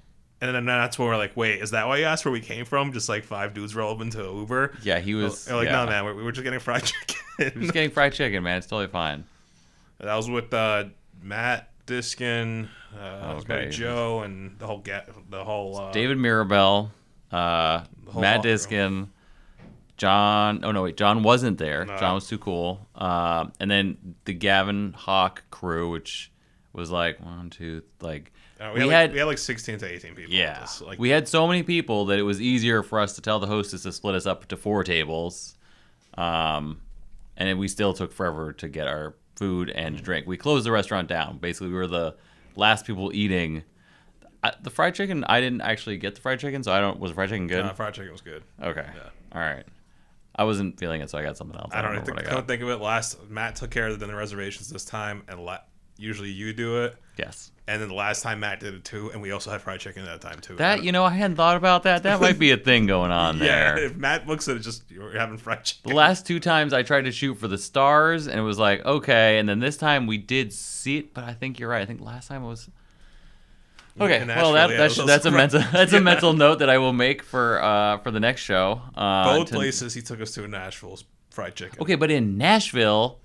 And then that's when we're like, wait, is that why you asked where we came from? Just like 5 dudes roll up into an Uber. Yeah, he was. Like, no, man, we were just getting fried chicken. We're just getting fried chicken, man. It's totally fine. That was with Matt Diskin, Joe, and the whole David Mirabel, Matt Diskin, John. Oh no, wait, John wasn't there. No. John was too cool. And then the Gavin Hawk crew, which was like 1, 2, like. We had like 16 to 18 people. Yeah, we had so many people that it was easier for us to tell the hostess to split us up to 4 tables, and then we still took forever to get our food and drink. We closed the restaurant down. Basically, we were the last people eating. The fried chicken, I didn't actually get the fried chicken, so I don't. Was the fried chicken good? No, fried chicken was good. Okay. Yeah. All right. I wasn't feeling it, so I got something else. I don't think of it. Matt took care of the reservations this time, and usually you do it. Yes. And then the last time Matt did it too, and we also had fried chicken at that time too. That, I hadn't thought about that. That might be a thing going on there. Yeah, if Matt looks at it, just you're having fried chicken. The last 2 times I tried to shoot for the stars, and it was like, okay. And then this time we did see it, but I think you're right. I think last time it was... Okay, well, that's a mental note that I will make for the next show. Both places he took us to in Nashville, fried chicken. Okay, but in Nashville...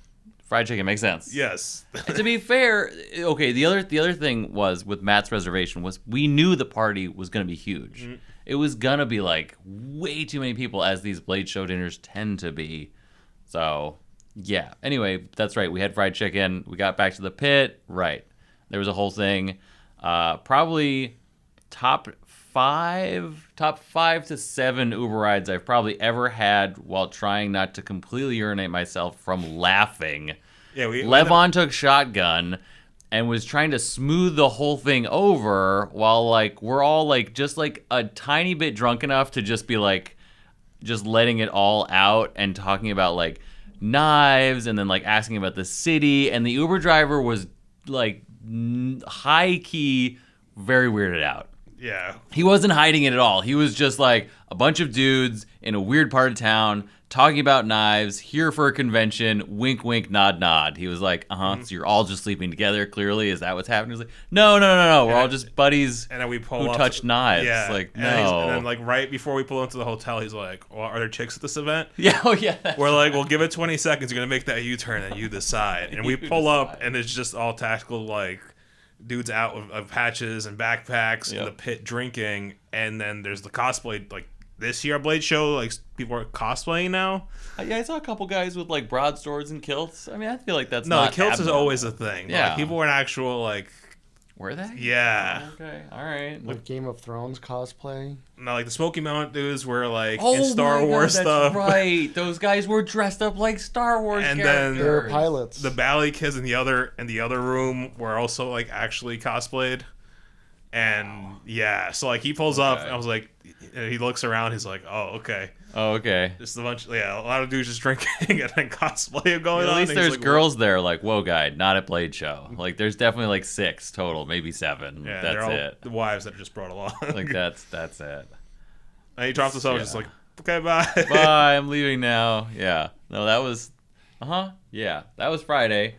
fried chicken makes sense. Yes. And to be fair, okay, the other thing was with Matt's reservation was we knew the party was going to be huge. Mm-hmm. It was going to be like way too many people, as these Blade Show dinners tend to be. So, yeah. Anyway, that's right. We had fried chicken. We got back to the pit. Right. There was a whole thing. Probably top 5 to 7 Uber rides I've probably ever had while trying not to completely urinate myself from laughing. Yeah, Levon took shotgun and was trying to smooth the whole thing over while like we're all like just like a tiny bit drunk enough to just be like just letting it all out and talking about like knives and then like asking about the city, and the Uber driver was like high key very weirded out. Yeah. He wasn't hiding it at all. He was just like a bunch of dudes in a weird part of town talking about knives, here for a convention, wink, wink, nod, nod. He was like, so you're all just sleeping together, clearly? Is that what's happening? He was like, no. We're all just buddies and then we pull who up touch knives. Yeah. Like, and no. And then, like, right before we pull into the hotel, he's like, well, are there chicks at this event? Yeah, oh, yeah. We're like, well, give it 20 seconds. You're going to make that U-turn and you decide. And we pull up, and it's just all tactical, like, dudes out of patches and backpacks in the pit drinking, and then there's the cosplay, like this year Blade Show, like people are cosplaying now. Yeah, I saw a couple guys with like broadswords and kilts. I mean, I feel like that's no, not the kilts abnormal. is always a thing. Yeah, like, people were in actual like. Were they? Yeah. Oh, okay. All right. Like Game of Thrones cosplay. No, like the Smoky Mountain dudes were like in Star Wars stuff. Right. Those guys were dressed up like Star Wars and characters. Then they were pilots. The Bally kids in the other room were also like actually cosplayed. And yeah, so like he pulls up, Okay. and I was like, and he looks around, he's like, oh, okay. Oh, okay. Just a bunch, yeah, a lot of dudes just drinking and then cosplay going At on. least and he's there's like, girls there, like, whoa, guy, not at Blade Show. Like, there's definitely like 6 total, maybe 7. Yeah, That's they're all it. the wives that are just brought along. Like, that's it. And he drops us off, Yeah. just like, okay, bye. Bye, I'm leaving now. Yeah. No, that was, yeah, that was Friday.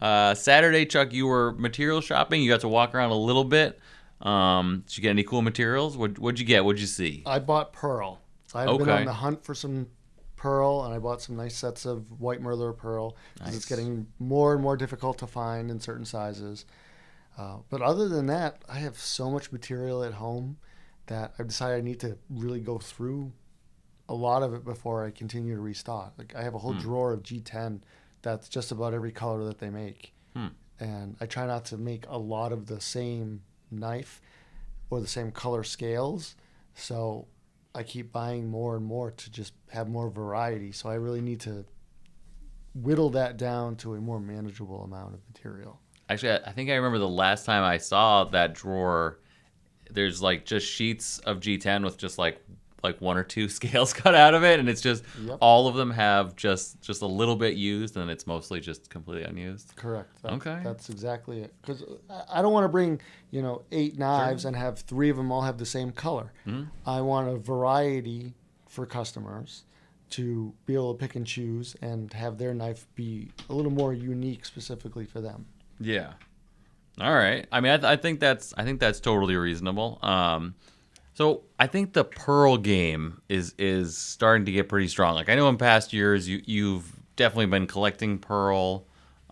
Saturday, Chuck, you were material shopping. You got to walk around a little bit. Did you get any cool materials? What'd you get? What'd you see? I bought pearl. I've been Okay. on the hunt for some pearl, and I bought some nice sets of white murder pearl because it's Nice. getting more and more difficult to find in certain sizes. But other than that, I have so much material at home that I've decided I need to really go through a lot of it before I continue to restock. Like I have a whole drawer of G10 that's just about every color that they make. And I try not to make a lot of the same knife or the same color scales. So I keep buying more and more to just have more variety. So I really need to whittle that down to a more manageable amount of material. Actually, I think I remember the last time I saw that drawer. There's like just sheets of G10 with just like 1 or 2 scales cut out of it, and it's just Yep. all of them have just a little bit used, and it's mostly just completely unused. Correct. Okay. That's exactly it. Because I don't want to bring, 8 knives and have 3 of them all have the same color. I want a variety for customers to be able to pick and choose and have their knife be a little more unique specifically for them. Yeah. All right. I mean, I think that's totally reasonable. So I think the Pearl game is starting to get pretty strong. Like I know in past years you've definitely been collecting Pearl.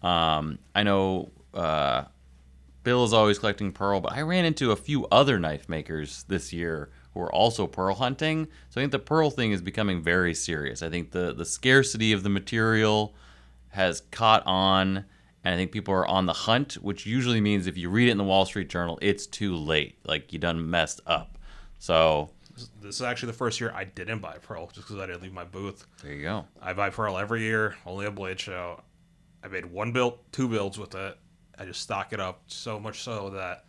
I know Bill is always collecting Pearl, but I ran into a few other knife makers this year who are also Pearl hunting. So I think the Pearl thing is becoming very serious. I think the scarcity of the material has caught on. And I think people are on the hunt, which usually means if you read it in the Wall Street Journal, it's too late. Like, you done messed up. So, This is actually the first year I didn't buy Pearl just because I didn't leave my booth. there you go. I buy Pearl every year, only a Blade Show. I made 2 builds with it. I just stock it up so much so that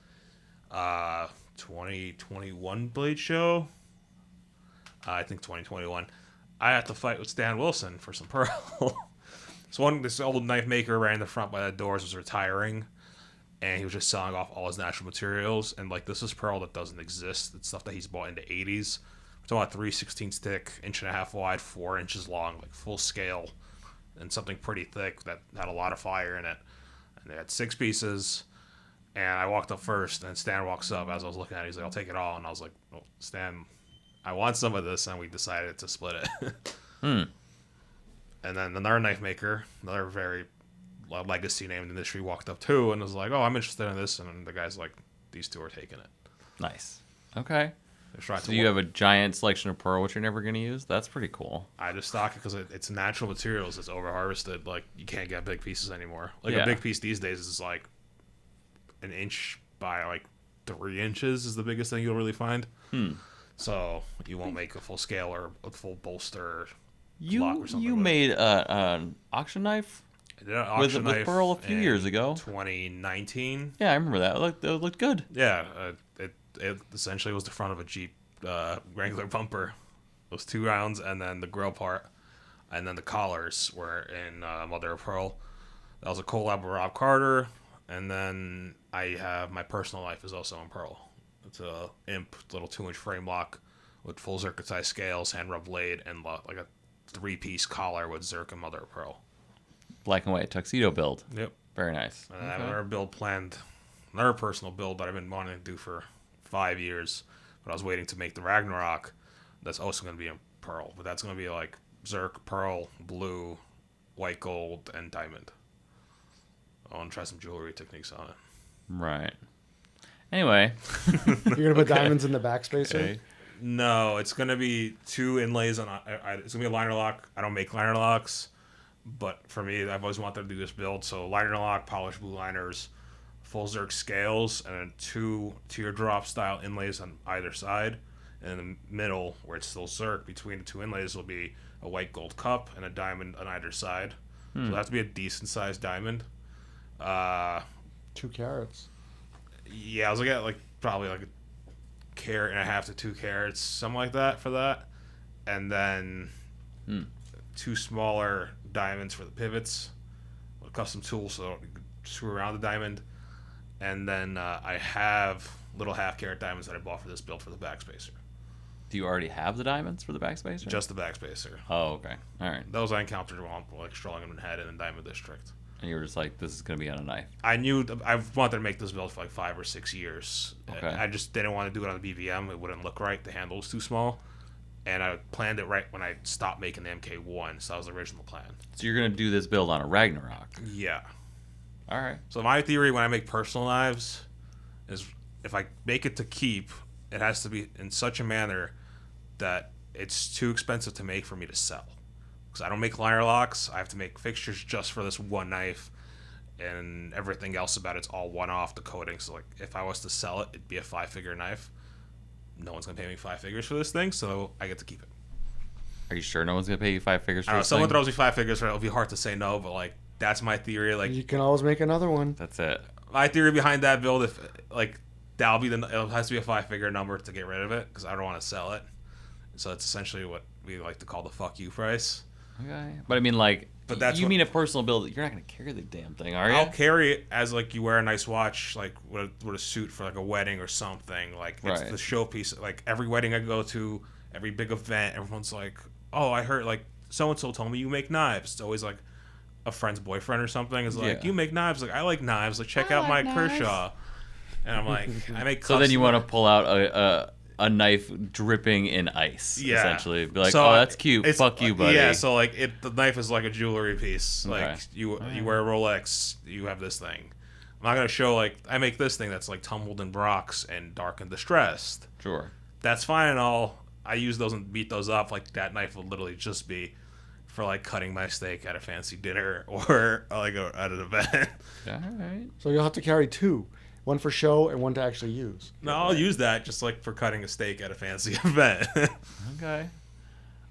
2021 Blade Show, I think 2021, I had to fight with Stan Wilson for some Pearl. This old knife maker right in the front by the doors was retiring, and he was just selling off all his natural materials. And like this is Pearl that doesn't exist. It's stuff that he's bought in the 80s. We're talking about 3/16 thick, 1.5 wide, 4 inches long, like full scale, and something pretty thick that had a lot of fire in it. And they had 6 pieces. And I walked up first, and Stan walks up. As I was looking at it, he's like, "I'll take it all." And I was like, "Oh, Stan, I want some of this," and we decided to split it. And then another knife maker, another very legacy name in the industry, walked up too and was like, "Oh, I'm interested in this." And the guy's like, "These 2 are taking it." Nice. Okay. They're trying So to you have a giant selection of Pearl, which you're never going to use? That's pretty cool. I just stock it because it's natural materials. It's over harvested. Like you can't get big pieces anymore. Like Yeah. a big piece these days is like 1 inch by like 3 inches is the biggest thing you'll really find. So you won't make a full scale or a full bolster. Block or something You with it. made an auction knife I did an with auction knife Pearl a few in year ago. 2019. Yeah, I remember that. It looked good. Yeah, it essentially was the front of a Jeep Wrangler bumper. Those 2 rounds, and then the grill part, and then the collars were in Mother of Pearl. That was a collab with Rob Carter, and then I have my personal knife is also in Pearl. It's a Imp little 2-inch frame lock with full zirconite scales, hand rub blade, and like a 3-piece collar with Zirc and Mother of Pearl. Black and white tuxedo build. Yep. Very nice. And I have another build planned, another personal build that I've been wanting to do for 5 years, but I was waiting to make the Ragnarok. That's also going to be in Pearl, but that's going to be like Zirc, Pearl, Blue, White Gold, and Diamond. I want to try some jewelry techniques on it. Right. Anyway. You're going to put diamonds in the backspacer? Okay. No, it's going to be 2 inlays on. It's going to be a liner lock. I don't make liner locks, but for me, I've always wanted to do this build. So liner lock, polished blue liners, full Zirc scales, and then 2 teardrop style inlays on either side. And in the middle, where it's still Zirc, between the 2 inlays will be a white gold cup and a diamond on either side. So it'll have to be a decent sized diamond. 2 carats. Yeah, I was looking at like probably like a carat and a half to 2 carats, something like that for that. And then 2 smaller diamonds for the pivots, a custom tool so you can screw around the diamond. And then I have little half-carat diamonds that I bought for this build for the backspacer. Do you already have the diamonds for the backspacer? Just the backspacer. Oh, okay. All right. Those I encountered while like strolling in Manhattan in Diamond District. And you were just like, this is going to be on a knife. I knew I wanted to make this build for like 5 or 6 years. Okay. I just didn't want to do it on the BVM. It wouldn't look right. The handle was too small. And I planned it right when I stopped making the MK1, so that was the original plan. So you're going to do this build on a Ragnarok. Yeah. All right. So my theory when I make personal knives is if I make it to keep, it has to be in such a manner that it's too expensive to make for me to sell. Because I don't make liner locks. I have to make fixtures just for this one knife. And everything else about it's all one-off, the coating. So like if I was to sell it, it'd be a 5-figure knife. No one's going to pay me 5 figures for this thing, so I get to keep it. Are you sure no one's going to pay you 5 figures for I don't know, this someone thing? throws me 5 figures for it, it'll be hard to say no, but like that's my theory. Like You can always make another one. That's it. my theory behind that build, if like that'll be it has to be a 5-figure number to get rid of it because I don't want to sell it. So it's essentially what we like to call the fuck you price. Okay. But I mean, like, But that's you what- mean a personal build. You're not going to carry the damn thing, are you? I'll carry it as like you wear a nice watch, like with a suit for like a wedding or something. Like it's Right. the showpiece. Like every wedding I go to, every big event, everyone's like, "Oh, I heard like so and so told me you make knives." It's always like a friend's boyfriend or something is like, Yeah. "You make knives?" Like I like knives. Like check out my Kershaw. And I'm like, I make. So then you custom- want to pull out a knife dripping in ice, Yeah. essentially. Be like, So oh, that's cute. it's- Fuck you, buddy. Yeah, so like the knife is like a jewelry piece. Okay. Like you wear a Rolex, you have this thing. I'm not gonna show like I make this thing that's like tumbled in rocks and dark and distressed. Sure. That's fine and all. I use those and beat those up. Like that knife would literally just be for like cutting my steak at a fancy dinner or like at an event. All right. So you'll have to carry 2. One for show and one to actually use. No, I'll use that just like for cutting a steak at a fancy event. Okay.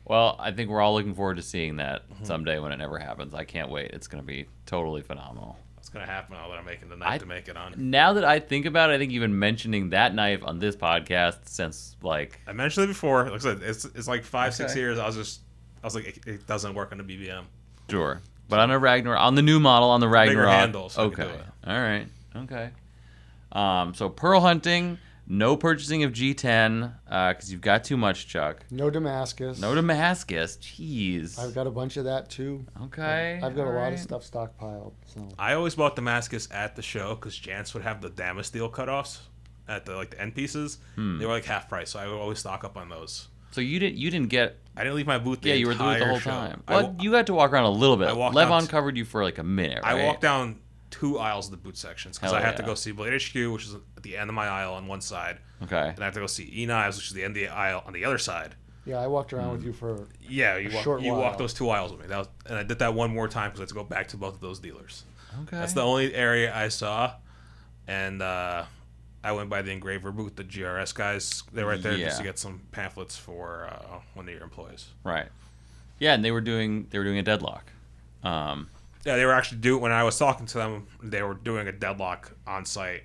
Well, I think we're all looking forward to seeing that Mm-hmm. someday when it never happens. I can't wait. It's going to be totally phenomenal. It's gonna happen now that I'm making the knife to make it on. Now that I think about it, I think even mentioning that knife on this podcast since, like, I mentioned it before. Like I said, it's like 5-6 Okay. years. I was like, it doesn't work on the BBM. sure. But on a Ragnarok, on the new model, on the Ragnarok. handle, so I can okay. do it. All right. Okay. So pearl hunting, no purchasing of G10 because you've got too much, Chuck. No Damascus. No Damascus. Jeez. I've got a bunch of that too. Okay. I've got a all lot right. of stuff stockpiled. So I always bought Damascus at the show because Jance would have the Damasteel cutoffs at the like the end pieces. Hmm. They were like half price, so I would always stock up on those. So you didn't get. I didn't leave my booth. Yeah, you were there the entire whole show. time. I Well, wa- you got to walk around a little bit. I walked Levon out- covered you for like a minute, right? I walked down 2 aisles of the boot sections because Hell I had to yeah. go see Blade HQ, which is at the end of my aisle on one side, Okay. and I have to go see E Knives, which is the end of the aisle on the other side. yeah, I walked around with you for Yeah, you short while. walk those 2 aisles with me. That was, and I did that one more time because I had to go back to both of those dealers. Okay. That's the only area I saw, and I went by the engraver booth, the GRS guys. They were right there just to Yeah. get some pamphlets for one of your employees. Right. Yeah, and they were doing a deadlock. Yeah, they were actually doing when I was talking to them. They were doing a deadlock on site,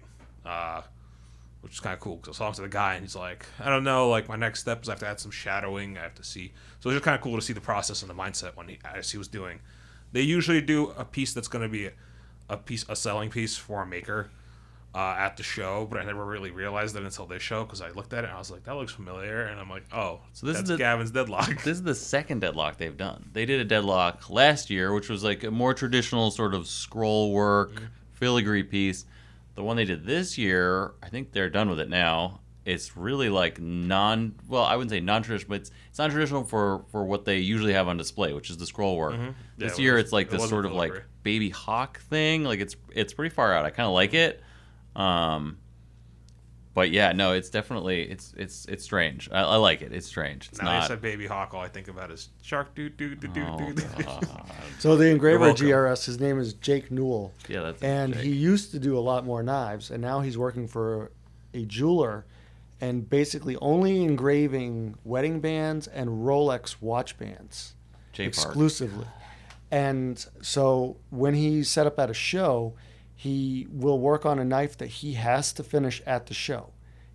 which is kind of cool. Because I was talking to the guy, and he's like, "I don't know. Like my next step is I have to add some shadowing. I have to see." So it's just kind of cool to see the process and the mindset as he was doing. They usually do a piece that's going to be a selling piece for a maker at the show, but I never really realized it until this show because I looked at it and I was like, "That looks familiar," and I'm like, "Oh, So this is that's the- Gavin's deadlock." This is the second deadlock they've done. They did a deadlock last year, which was like a more traditional sort of scroll work, filigree piece. The one they did this year, I think they're done with it now. It's really like well, I wouldn't say non-traditional, but it's non-traditional for what they usually have on display, which is the scroll work. Yeah, This it year, was- it's like it this wasn't sort of like filigree. baby hawk thing. Like it's pretty far out. I kind of like it. But yeah, no, it's definitely it's strange. I like it. It's strange. It's Now you not. said Baby Hawk, all I think about is shark doo doo doo doo Oh, doo doo. God. So the engraver welcome. GRS, his name is Jake Newell, Yeah, that's and Jake. he used to do a lot more knives, and now he's working for a jeweler, and basically only engraving wedding bands and Rolex watch bands J Park. exclusively. And so when he's set up at a show, he will work on a knife that he has to finish at the show.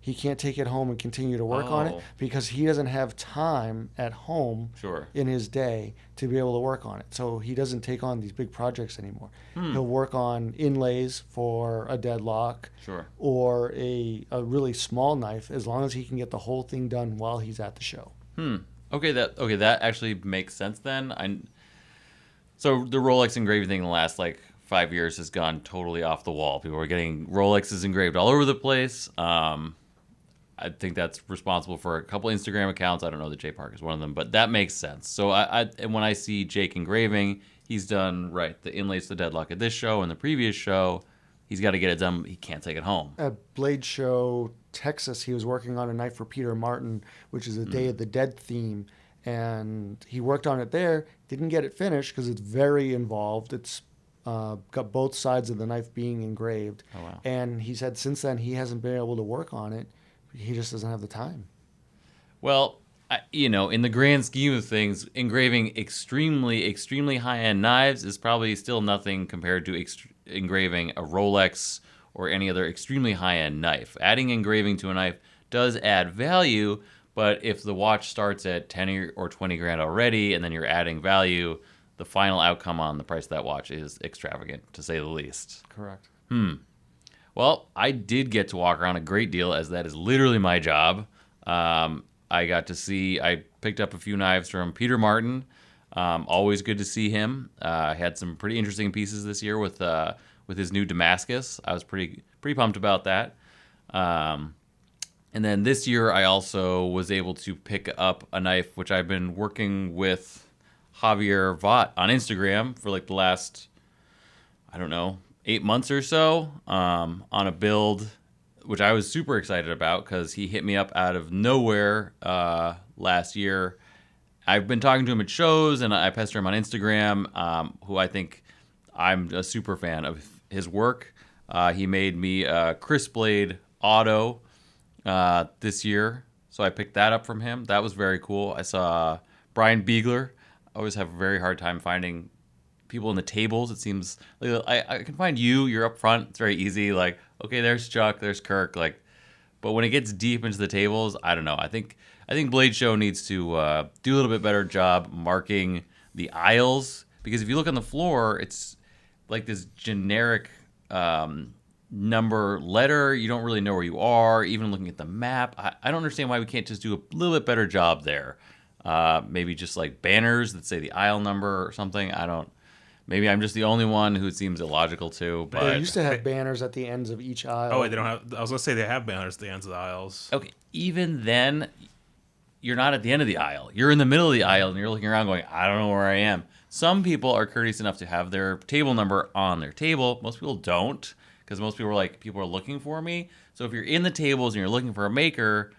he can't take it home and continue to work on it Oh. because he doesn't have time at home Sure. in his day to be able to work on it. So he doesn't take on these big projects anymore. He'll work on inlays for a deadlock Sure. or a really small knife as long as he can get the whole thing done while he's at the show. Okay, that actually makes sense then. So the Rolex engraving thing in the last like 5 years has gone totally off the wall. People are getting Rolexes engraved all over the place. I think that's responsible for a couple Instagram accounts. I don't know that Jay Park is one of them, but that makes sense. So and when I see Jake engraving, he's done right the inlays to the deadlock at this show and the previous show. He's got to get it done. He can't take it home. At Blade Show Texas, he was working on a knife for Peter Martin, which is a Day of the Dead theme. And he worked on it there, didn't get it finished because it's very involved. It's got both sides of the knife being engraved. Oh, wow. And he said since then he hasn't been able to work on it. He just doesn't have the time. Well, in the grand scheme of things, engraving extremely, extremely high-end knives is probably still nothing compared to engraving a Rolex or any other extremely high-end knife. Adding engraving to a knife does add value, but if the watch starts at 10 or 20 grand already, and then you're adding value, the final outcome on the price of that watch is extravagant, to say the least. Correct. Well, I did get to walk around a great deal, as that is literally my job. I picked up a few knives from Peter Martin. Always good to see him. Had some pretty interesting pieces this year with his new Damascus. I was pretty pumped about that. And then this year, I also was able to pick up a knife, which I've been working with Javier Vaught on Instagram for like the last, 8 months or so, on a build, which I was super excited about because he hit me up out of nowhere last year. I've been talking to him at shows, and I pester him on Instagram, who I think I'm a super fan of his work. He made me a Chris Blade Auto this year, so I picked that up from him. That was very cool. I saw Brian Biegler. I always have a very hard time finding people in the tables. It seems like I can find you. You're up front. It's very easy. Like, okay, there's Chuck, there's Kirk. Like, but when it gets deep into the tables, I don't know. I think Blade Show needs to do a little bit better job marking the aisles, because if you look on the floor, it's like this generic number letter. You don't really know where you are. Even looking at the map, I don't understand why we can't just do a little bit better job there. Maybe just like banners that say the aisle number or something. Maybe I'm just the only one who it seems illogical to. But They used to have banners at the ends of each aisle. Oh, wait, they don't have. I was gonna say they have banners at the ends of the aisles. okay, even then, you're not at the end of the aisle. You're in the middle of the aisle, and you're looking around going, I don't know where I am. Some people are courteous enough to have their table number on their table. Most people don't, because most people are like, people are looking for me. So if you're in the tables and you're looking for a maker,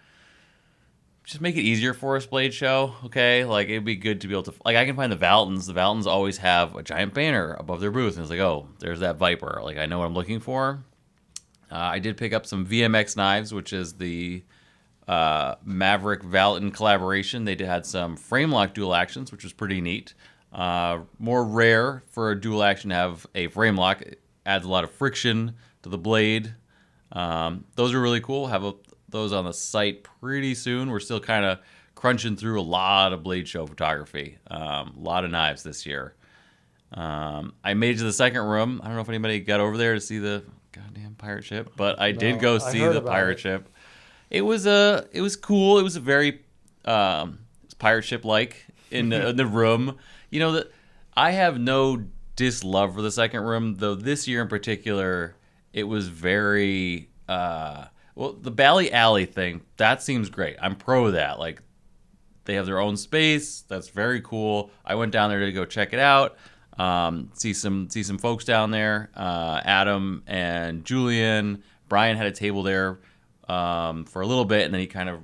just make it easier for us, Blade Show, okay? Like, it'd be good to be able to... Like, I can find the Valtons. The Valtons always have a giant banner above their booth, and it's like, oh, there's that Viper. Like, I know what I'm looking for. I did pick up some VMX knives, which is the Maverick Valton collaboration. They had some frame lock dual actions, which was pretty neat. More rare for a dual action to have a frame lock. It adds a lot of friction to the blade. Those are really cool. Have those on the site pretty soon. We're still kind of crunching through a lot of Blade Show photography. A lot of knives this year. I made it to the second room. I don't know if anybody got over there to see the goddamn pirate ship, but I did go see the pirate ship. It was cool. It was a very pirate ship like in the room. I have no dislove for the second room, though this year in particular, it was very the Bally Alley thing, that seems great. I'm pro that. Like, they have their own space. That's very cool. I went down there to go check it out. See some folks down there. Adam and Julian. Brian had a table there for a little bit, and then he kind of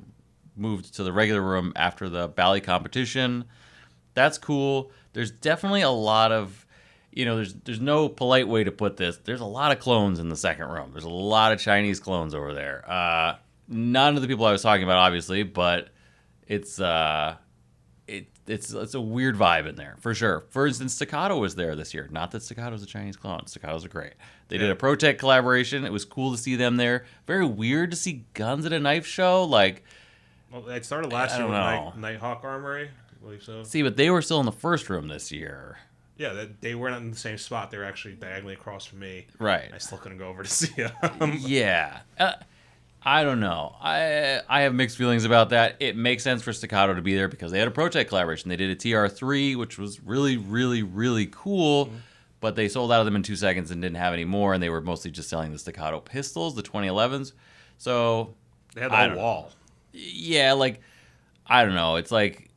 moved to the regular room after the Bally competition. That's cool. There's definitely a lot of, there's no polite way to put this. There's a lot of clones in the second room. There's a lot of Chinese clones over there. None of the people I was talking about, obviously, but it's it's a weird vibe in there for sure. For instance, Staccato was there this year. Not that Staccato's a Chinese clone. Staccatos are great. They did a ProTech collaboration. It was cool to see them there. Very weird to see guns at a knife show. Like, well, it started last year with Nighthawk Armory, I believe so. See, but they were still in the first room this year. Yeah, they weren't in the same spot. They were actually diagonally across from me. Right. I still couldn't go over to see them. Yeah. I don't know. I have mixed feelings about that. It makes sense for Staccato to be there because they had a ProTech collaboration. They did a TR3, which was really, really, really cool, but they sold out of them in 2 seconds and didn't have any more, and they were mostly just selling the Staccato pistols, the 2011s. So they had the whole wall. Yeah, like, I don't know. It's like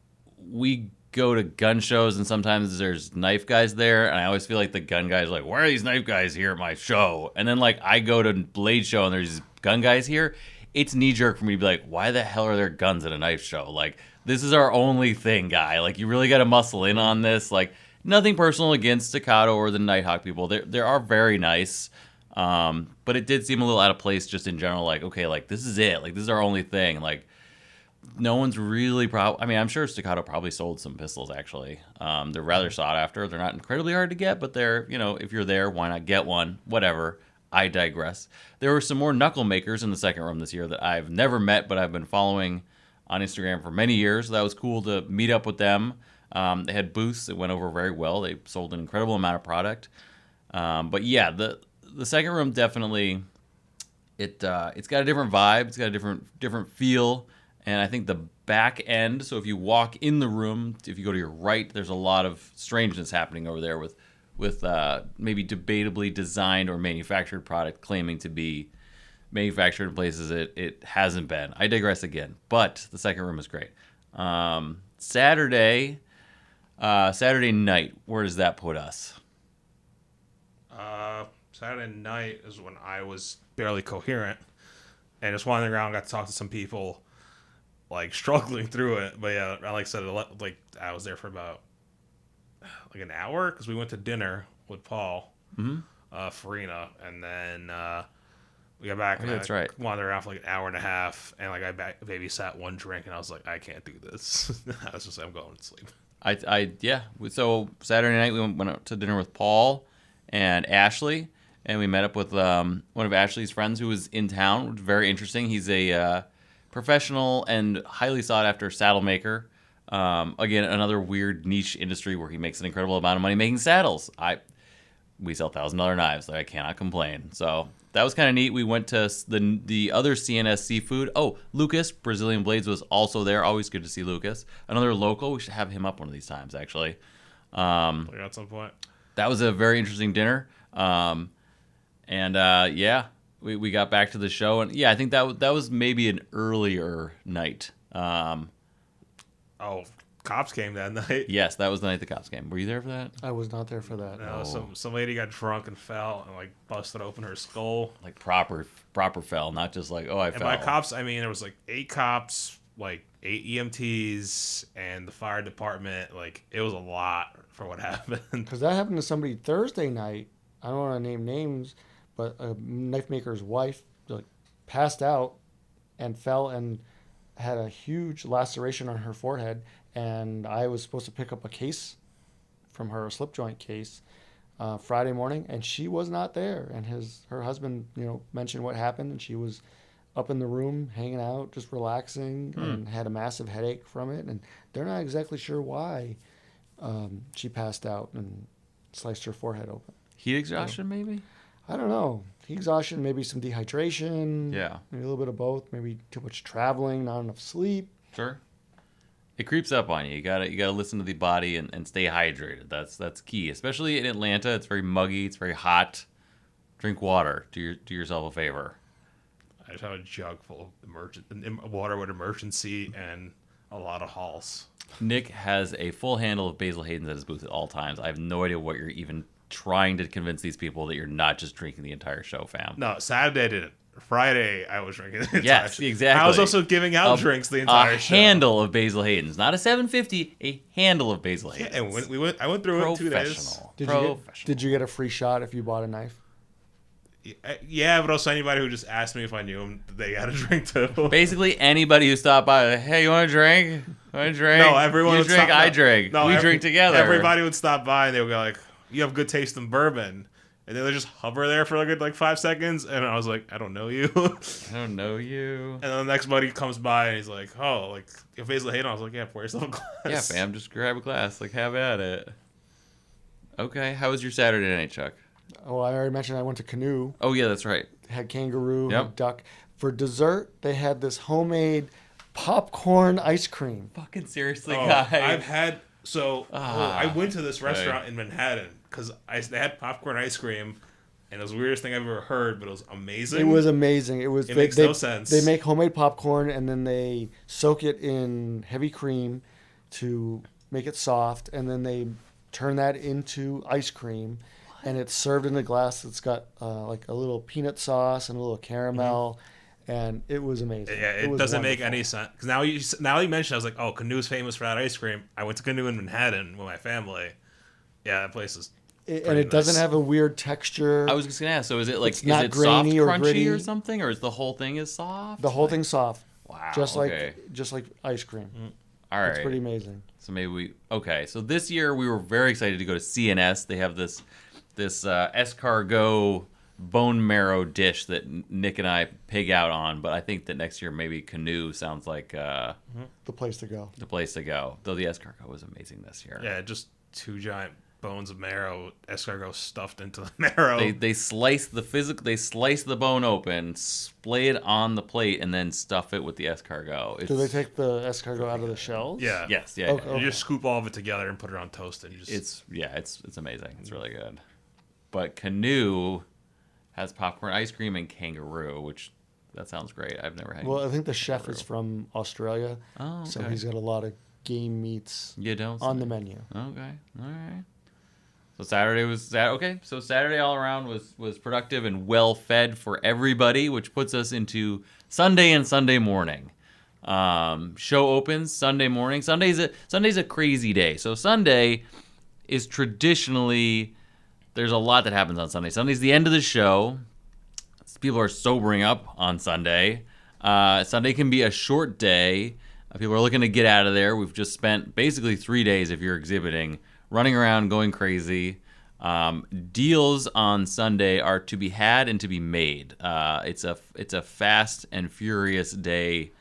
we go to gun shows and sometimes there's knife guys there, and I always feel like the gun guys are like, why are these knife guys here at my show? And then, like, I go to Blade show and there's these gun guys here. It's knee-jerk for me to be like, why the hell are there guns at a knife show? Like, this is our only thing, guy. Like, you really got to muscle in on this. Like, nothing personal against Staccato or the Nighthawk people. They are very nice, but it did seem a little out of place just in general. Like, okay, like, this is it. Like, this is our only thing. Like, no one's really I mean, I'm sure Staccato probably sold some pistols, actually. They're rather sought after. They're not incredibly hard to get, but they're, if you're there, why not get one? Whatever. I digress. There were some more knuckle makers in the second room this year that I've never met, but I've been following on Instagram for many years. So that was cool to meet up with them. They had booths that went over very well. They sold an incredible amount of product. But yeah, the second room definitely, it's got a different vibe. It's got a different feel. And I think the back end, so if you walk in the room, if you go to your right, there's a lot of strangeness happening over there with maybe debatably designed or manufactured product claiming to be manufactured in places it hasn't been. I digress again, but the second room is great. Saturday night, where does that put us? Saturday night is when I was barely coherent and just wandering around, got to talk to some people, like struggling through it. But yeah, like I said, like I was there for about like an hour because we went to dinner with Paul, Farina, and then we got back and that's right. Wandered around for like an hour and a half, and like I babysat one drink, and I was like, I can't do this. I was just like, I'm going to sleep. Yeah. So Saturday night we went out to dinner with Paul and Ashley, and we met up with one of Ashley's friends who was in town. It was very interesting. He's a professional and highly sought after saddle maker. Again, another weird niche industry where he makes an incredible amount of money making saddles. We sell $1,000 knives, so I cannot complain. So that was kind of neat. We went to the other CNS Seafood. Oh, Lucas, Brazilian Blades, was also there. Always good to see Lucas. Another local. We should have him up one of these times, actually. At some point. That was a very interesting dinner. Yeah, we got back to the show, and yeah, I think that was maybe an earlier night. Cops came that night. Yes, that was the night the cops came. Were you there for that? I was not there for that. No, some lady got drunk and fell and like busted open her skull. Like proper fell, not just like, I fell. And by cops, I mean there was like 8 cops, like 8 EMTs, and the fire department. Like it was a lot for what happened. Because that happened to somebody Thursday night. I don't want to name names, but a knife maker's wife like passed out and fell and had a huge laceration on her forehead, and I was supposed to pick up a case from her, a slip joint case, Friday morning, and she was not there. And her husband, mentioned what happened, and she was up in the room hanging out, just relaxing, and had a massive headache from it. And they're not exactly sure why she passed out and sliced her forehead open. Heat exhaustion, maybe? I don't know. Heat exhaustion, maybe some dehydration. Yeah. Maybe a little bit of both. Maybe too much traveling, not enough sleep. Sure. It creeps up on you. You gotta listen to the body and stay hydrated. That's key. Especially in Atlanta, it's very muggy. It's very hot. Drink water. Do yourself a favor. I just have a jug full of water with emergency and a lot of halls. Nick has a full handle of Basil Hayden's at his booth at all times. I have no idea what you're even trying to convince these people that you're not just drinking the entire show, fam. No, Saturday I didn't. Friday I was drinking the entire Yes, show. exactly. I was also giving out drinks the entire show. A handle of Basil Hayden's. Not a 750, a handle of Basil Hayden's. Yeah, and I went through it 2 days. Did you get a free shot if you bought a knife? Yeah, but also anybody who just asked me if I knew him, they got a drink too. Basically, anybody who stopped by, like, hey, you want a drink? Want a drink? No, everyone You would drink, stop, I no, drink. no, we drink together. Everybody would stop by and they would go like, "You have good taste in bourbon," and then they just hover there for a good like 5 seconds, and I was like, "I don't know you." I don't know you. And then the next buddy comes by and he's like, "Oh, like if Basil hate on," I was like, "Yeah, pour yourself a glass." Yeah, fam, just grab a glass. Like, have at it. Okay, how was your Saturday night, Chuck? Oh, I already mentioned I went to Canoe. Oh, yeah, that's right. Had kangaroo, Yep. had duck. For dessert, they had this homemade popcorn ice cream. Fucking seriously, Oh, guy. I've had I went to this restaurant okay. in Manhattan because they had popcorn ice cream, and it was the weirdest thing I've ever heard, but it was amazing. It was amazing. It makes no sense. They make homemade popcorn and then they soak it in heavy cream to make it soft, and then they turn that into ice cream, and it's served in a glass that's got like a little peanut sauce and a little caramel, and it was amazing. Yeah, it was doesn't make wonderful. any sense. Because now you mentioned, I was like, oh, Canoe's famous for that ice cream. I went to Canoe in Manhattan with my family. Yeah, that place is. And it doesn't have a weird texture. I was just going to ask, so is it like, It's is not it soft, grainy or crunchy gritty. or something? Or is the whole thing is soft? The whole Like- thing's soft, Wow, just okay. like ice cream. All right. It's pretty amazing. So maybe okay. So this year we were very excited to go to CNS. They have this escargot bone marrow dish that Nick and I pig out on. But I think that next year maybe Canoe sounds like The place to go. the place to go. Though the escargot was amazing this year. Yeah, just 2 giant bones of marrow, escargot stuffed into the marrow. They slice the bone open, splay it on the plate, and then stuff it with the escargot. Do they take the escargot out of the shells? yeah. Yes, yeah. Okay. yeah. You just scoop all of it together and put it on toast, and you just. It's amazing. It's really good. But Canoe has popcorn ice cream and kangaroo, which that sounds great. I've never had. Well, I think the chef is from Australia, Oh, so okay. he's got a lot of game meats You don't on say. the menu. Okay, all right. So Saturday was that okay? So Saturday all around was productive and well fed for everybody, which puts us into Sunday and Sunday morning. Show opens Sunday morning. Sunday's a crazy day. So Sunday is traditionally there's a lot that happens on Sunday. Sunday's the end of the show. People are sobering up on Sunday. Sunday can be a short day. People are looking to get out of there. We've just spent basically 3 days, if you're exhibiting, running around, going crazy. Deals on Sunday are to be had and to be made. It's a fast and furious day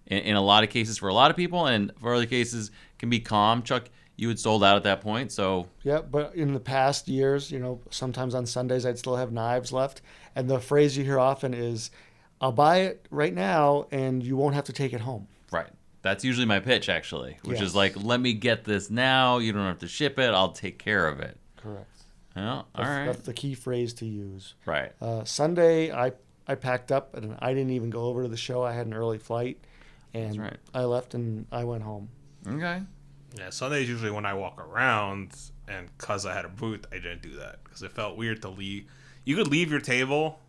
in a lot of cases for a lot of people, and for other cases can be calm. Chuck, you had sold out at that point, so Yeah, but in the past years, sometimes on Sundays I'd still have knives left, and the phrase you hear often is, "I'll buy it right now, and you won't have to take it home." right. That's usually my pitch, actually, which Yes. is like, let me get this now. You don't have to ship it. I'll take care of it. Correct. Yeah, all That's, right. that's the key phrase to use. Right. Sunday, I packed up and I didn't even go over to the show. I had an early flight, and That's right. I left and I went home. Okay. Yeah, Sunday is usually when I walk around, and because I had a booth, I didn't do that because it felt weird to leave. You could leave your table,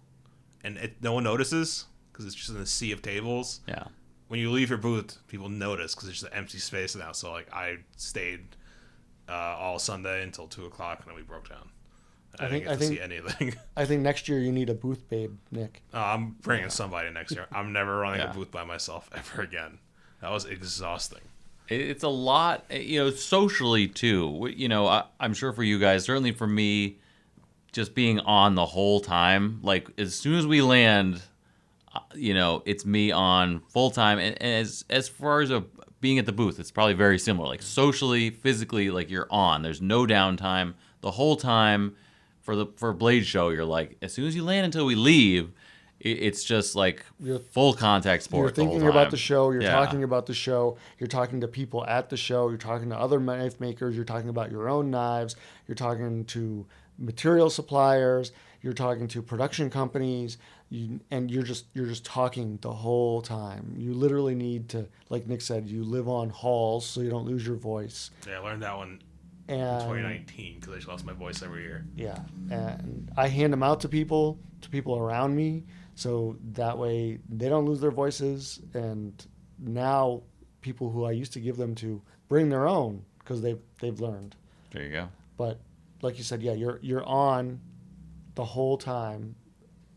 and no one notices because it's just in a sea of tables. Yeah. When you leave your booth, people notice because it's just an empty space now. So like I stayed all Sunday until 2:00, and then we broke down. I didn't get to see anything. I think next year you need a booth babe, Nick. I'm bringing somebody next year. I'm never running Yeah. a booth by myself ever again. That was exhausting. It's a lot, socially too. I'm sure for you guys, certainly for me, just being on the whole time. Like as soon as we land, it's me on full time. And as far as being at the booth, it's probably very similar. Like socially, physically, like you're on. There's no downtime the whole time. For Blade Show, you're like as soon as you land until we leave, it's just like full contact sport. You're thinking the whole about time. the show. You're Yeah. talking about the show. You're talking to people at the show. You're talking to other knife makers. You're talking about your own knives. You're talking to material suppliers. You're talking to production companies. And you're just talking the whole time. You literally need to, like Nick said, you live on halls so you don't lose your voice. Yeah, I learned that one in And 2019 because I just lost my voice every year. yeah, and I hand them out to people around me, so that way they don't lose their voices. And now people who I used to give them to bring their own because they've learned. There you go. But like you said, yeah, you're on the whole time,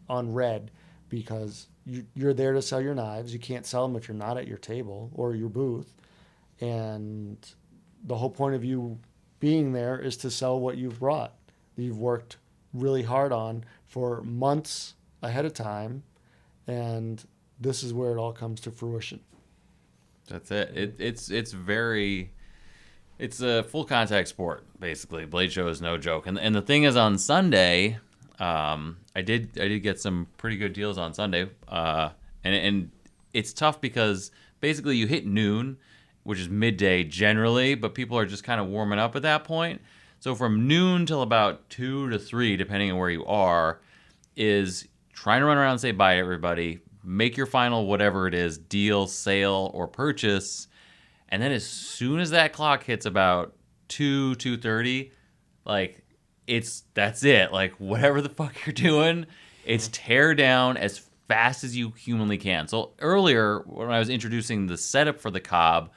on red because you're there to sell your knives. You can't sell them if you're not at your table or your booth. And the whole point of you being there is to sell what you've brought, that you've worked really hard on for months ahead of time. And this is where it all comes to fruition. That's it. It's a full contact sport, basically. Blade Show is no joke. And the thing is, on Sunday, I did get some pretty good deals on Sunday. And it's tough because basically you hit noon, which is midday generally, but people are just kind of warming up at that point. So from noon till about 2 to 3, depending on where you are, is trying to run around and say bye to everybody, make your final whatever it is, deal, sale, or purchase. And then as soon as that clock hits about 2:30, like that's it. Like whatever the fuck you're doing, it's tear down as fast as you humanly can. So earlier when I was introducing the setup for the Cobb,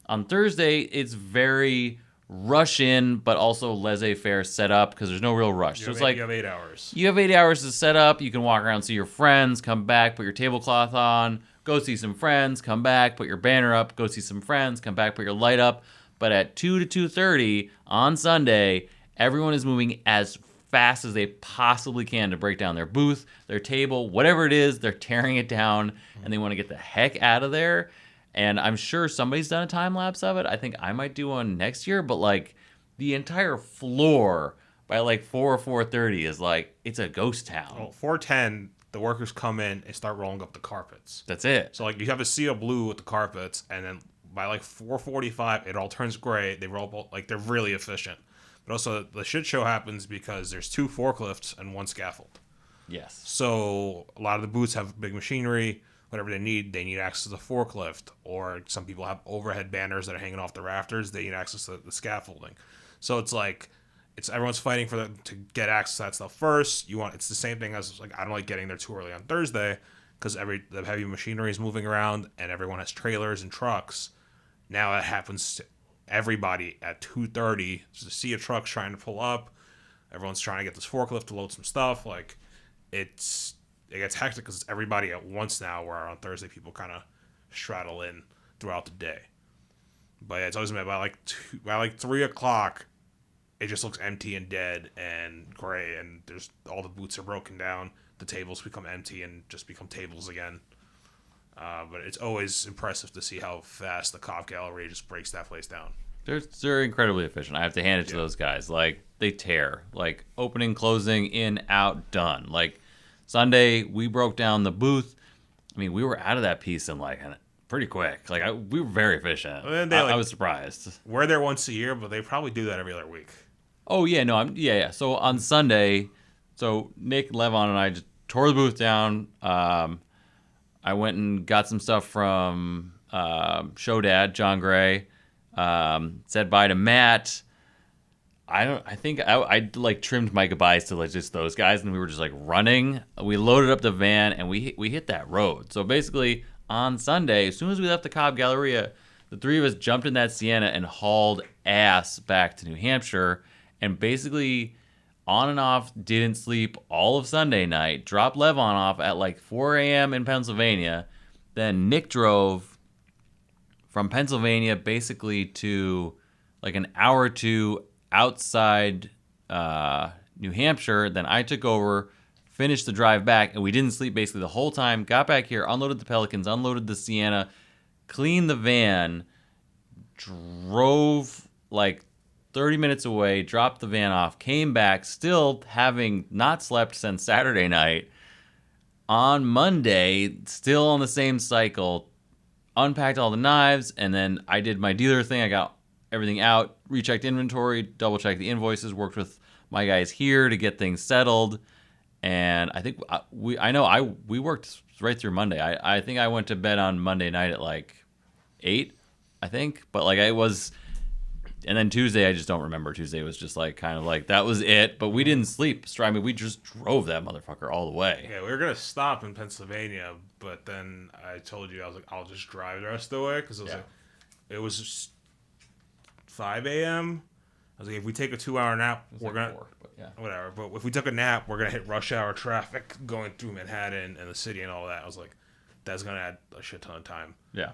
on Thursday it's very rush in, but also laissez-faire setup because there's no real rush. So it's like you have 8 hours. You have 8 hours to set up. You can walk around, see your friends, come back, put your tablecloth on, go see some friends, come back, put your banner up, go see some friends, come back, put your light up. But at 2 to 2:30 on Sunday, everyone is moving as fast as they possibly can to break down their booth, their table, whatever it is, they're tearing it down, and they want to get the heck out of there. And I'm sure somebody's done a time lapse of it. I think I might do one next year, but like the entire floor by like 4 or 4:30 is like, it's a ghost town. Well, 4:10, the workers come in and start rolling up the carpets. That's it. So like you have a sea of blue with the carpets, and then by like 4:45, it all turns gray. They roll up, like they're really efficient. But also the shit show happens because there's 2 forklifts and 1 scaffold. Yes. So a lot of the booths have big machinery. Whatever they need access to the forklift, or some people have overhead banners that are hanging off the rafters. They need access to the scaffolding. So it's like everyone's fighting to get access to that stuff first. It's the same thing as like I don't like getting there too early on Thursday because the heavy machinery is moving around and everyone has trailers and trucks. Now that happens to everybody at 2:30. To see a truck trying to pull up, everyone's trying to get this forklift to load some stuff. Like it gets hectic because it's everybody at once now, where on Thursday people kind of straddle in throughout the day. But yeah, it's always by like 3 o'clock, it just looks empty and dead and gray, and there's all the booths are broken down. The tables become empty and just become tables again. But it's always impressive to see how fast the Cobb Gallery just breaks that place down. They're incredibly efficient. I have to hand it to those guys. Like they tear. Like opening, closing, in, out, done. Like Sunday, we broke down the booth. I mean, we were out of that piece in like pretty quick. Like we were very efficient. I was surprised. We're there once a year, but they probably do that every other week. Oh yeah, no, yeah. So on Sunday, Nick, Levon, and I just tore the booth down. I went and got some stuff from Show Dad, John Gray. Said bye to Matt. I think I like trimmed my goodbyes to like just those guys, and we were just like running. We loaded up the van and we hit that road. So basically on Sunday, as soon as we left the Cobb Galleria, the 3 of us jumped in that Sienna and hauled ass back to New Hampshire, and basically on and off didn't sleep all of Sunday night. Dropped Levon off at like 4 a.m. in Pennsylvania. Then Nick drove from Pennsylvania basically to like an hour or 2 outside New Hampshire. Then I took over, finished the drive back, and we didn't sleep basically the whole time. Got back here, unloaded the Pelicans, unloaded the Sienna, cleaned the van, drove like 30 minutes away, dropped the van off, came back, still having not slept since Saturday night. On Monday, still on the same cycle, unpacked all the knives, and then I did my dealer thing. I got everything out, rechecked inventory, double-checked the invoices, worked with my guys here to get things settled, and I think we worked right through Monday. I think I went to bed on Monday night at like 8, I think, but like I was, and then Tuesday I just don't remember. Tuesday was just like kind of like that was it, but we didn't sleep. I mean, we just drove that motherfucker all the way. Yeah, we were gonna stop in Pennsylvania, but then I told you I was like, I'll just drive the rest of the way because it was just 5 a.m. I was like, if we take a 2-hour nap, we're gonna 4, but yeah. whatever. But if we took a nap, we're gonna hit rush hour traffic going through Manhattan and the city and all that. I was like, that's gonna add a shit ton of time. Yeah.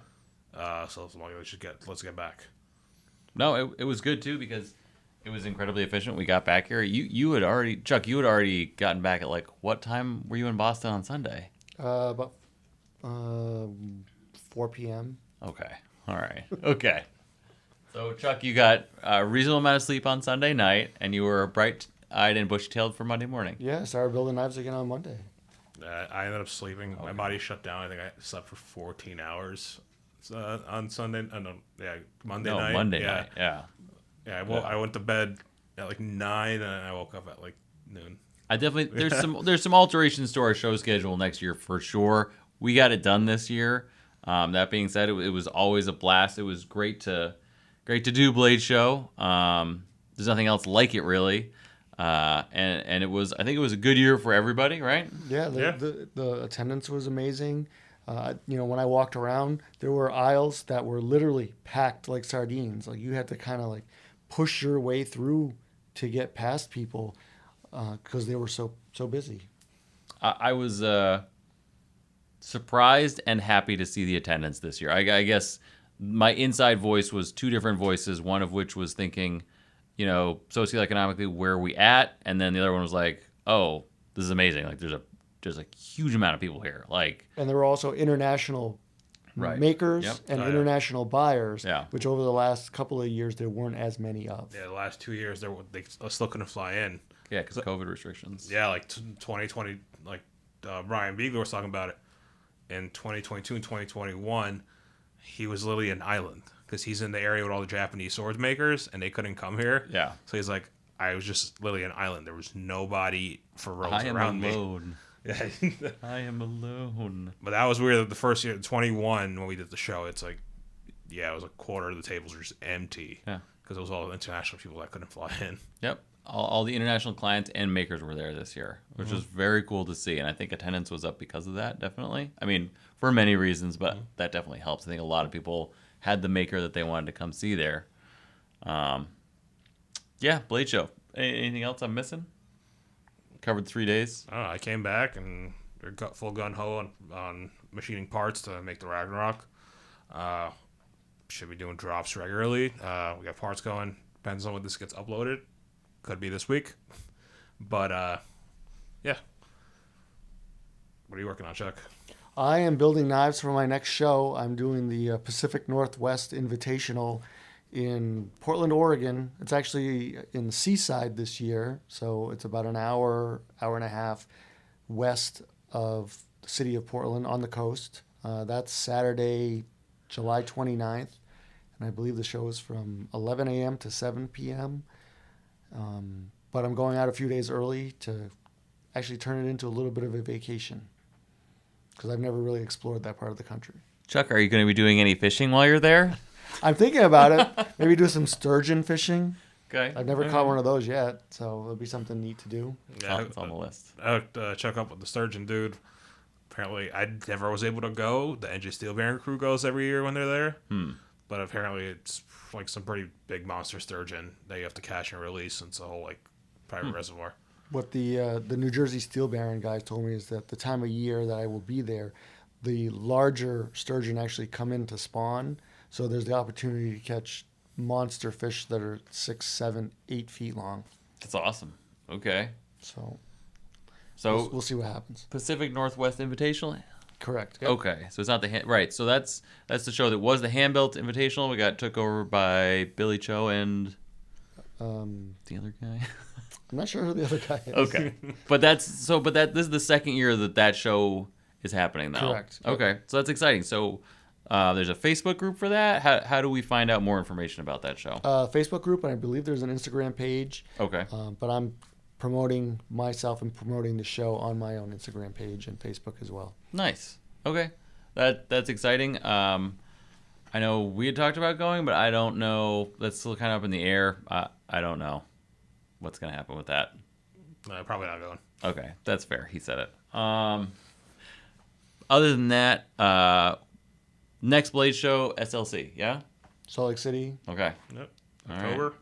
So I'm like, let's get back. No, it was good too because it was incredibly efficient. We got back here. You had already, Chuck, you had already gotten back at like what time were you in Boston on Sunday? About 4 p.m. Okay. All right. Okay. So Chuck, you got a reasonable amount of sleep on Sunday night, and you were bright-eyed and bushy-tailed for Monday morning. Yeah, I started building knives again on Monday. I ended up sleeping. Okay. My body shut down. I think I slept for 14 hours on Sunday. Monday No, night. Monday night. Yeah. Yeah, I went to bed at like 9, and I woke up at like noon. I definitely there's some alterations to our show schedule next year for sure. We got it done this year. That being said, it was always a blast. It was great to do Blade Show. There's nothing else like it really, and it was, I think it was a good year for everybody, right? Yeah, the attendance was amazing. When I walked around, there were aisles that were literally packed like sardines. Like you had to kind of like push your way through to get past people because they were so busy. I was surprised and happy to see the attendance this year. I guess my inside voice was two different voices, one of which was thinking, socioeconomically, where are we at? And then the other one was like, oh, this is amazing. Like there's a huge amount of people here. Like, and there were also international makers and international buyers, which over the last couple of years there weren't as many of. Yeah, the last 2 years they still couldn't fly in. Yeah, because of COVID restrictions. Yeah, like 2020, like Brian Beagler was talking about it. In 2022 and 2021, he was literally an island because he's in the area with all the Japanese sword makers, and they couldn't come here. Yeah. So he's like, I was just literally an island. There was nobody for rows around me. I am alone. Yeah. I am alone. But that was weird. The first year, 21, when we did the show, it's like, it was a quarter of the tables were just empty. Yeah. Because it was all international people that couldn't fly in. Yep. All the international clients and makers were there this year, which was very cool to see. And I think attendance was up because of that, definitely. I mean, for many reasons, but that definitely helps. I think a lot of people had the maker that they wanted to come see there. Blade Show. Anything else I'm missing? Covered 3 days. I came back and got full gun ho on machining parts to make the Ragnarok. Should be doing drops regularly. We got parts going. Depends on when this gets uploaded. Could be this week. But, yeah. What are you working on, Chuck? I am building knives for my next show. I'm doing the Pacific Northwest Invitational in Portland, Oregon. It's actually in the seaside this year, so it's about an hour and a half west of the city of Portland on the coast. That's Saturday, July 29th, and I believe the show is from 11 a.m. to 7 p.m., but I'm going out a few days early to actually turn it into a little bit of a vacation because I've never really explored that part of the country. Chuck, are you going to be doing any fishing while you're there? I'm thinking about it. Maybe do some sturgeon fishing. Okay. I've never caught one of those yet, so it'll be something neat to do. Yeah, it's on the list. I hooked Chuck up with the sturgeon dude. Apparently, I never was able to go. The NJ Steel Bearing crew goes every year when they're there. But apparently, it's like some pretty big monster sturgeon that you have to catch and release. And it's a whole private reservoir. What the New Jersey Steel Baron guys told me is that the time of year that I will be there, the larger sturgeon actually come in to spawn. So there's the opportunity to catch monster fish that are 6, 7, 8 feet long. That's awesome. Okay. So we'll see what happens. Pacific Northwest Invitational? Correct. Yep. Okay. So it's not the right. So that's the show that was the Hand-Built Invitational. We got took over by Billy Cho and the other guy. I'm not sure who the other guy is. Okay. This is the second year that show is happening now. Correct. Okay. So that's exciting. So there's a Facebook group for that. How do we find out more information about that show? Facebook group, and I believe there's an Instagram page. Okay. But I'm promoting myself and promoting the show on my own Instagram page and Facebook as well. Nice. Okay. That's exciting. I know we had talked about going, but I don't know. That's still kind of up in the air. I don't know what's going to happen with that. Probably not going. Okay. That's fair. He said it. Other than that, next Blade show, SLC, yeah? Salt Lake City. Okay. Yep. All October. right.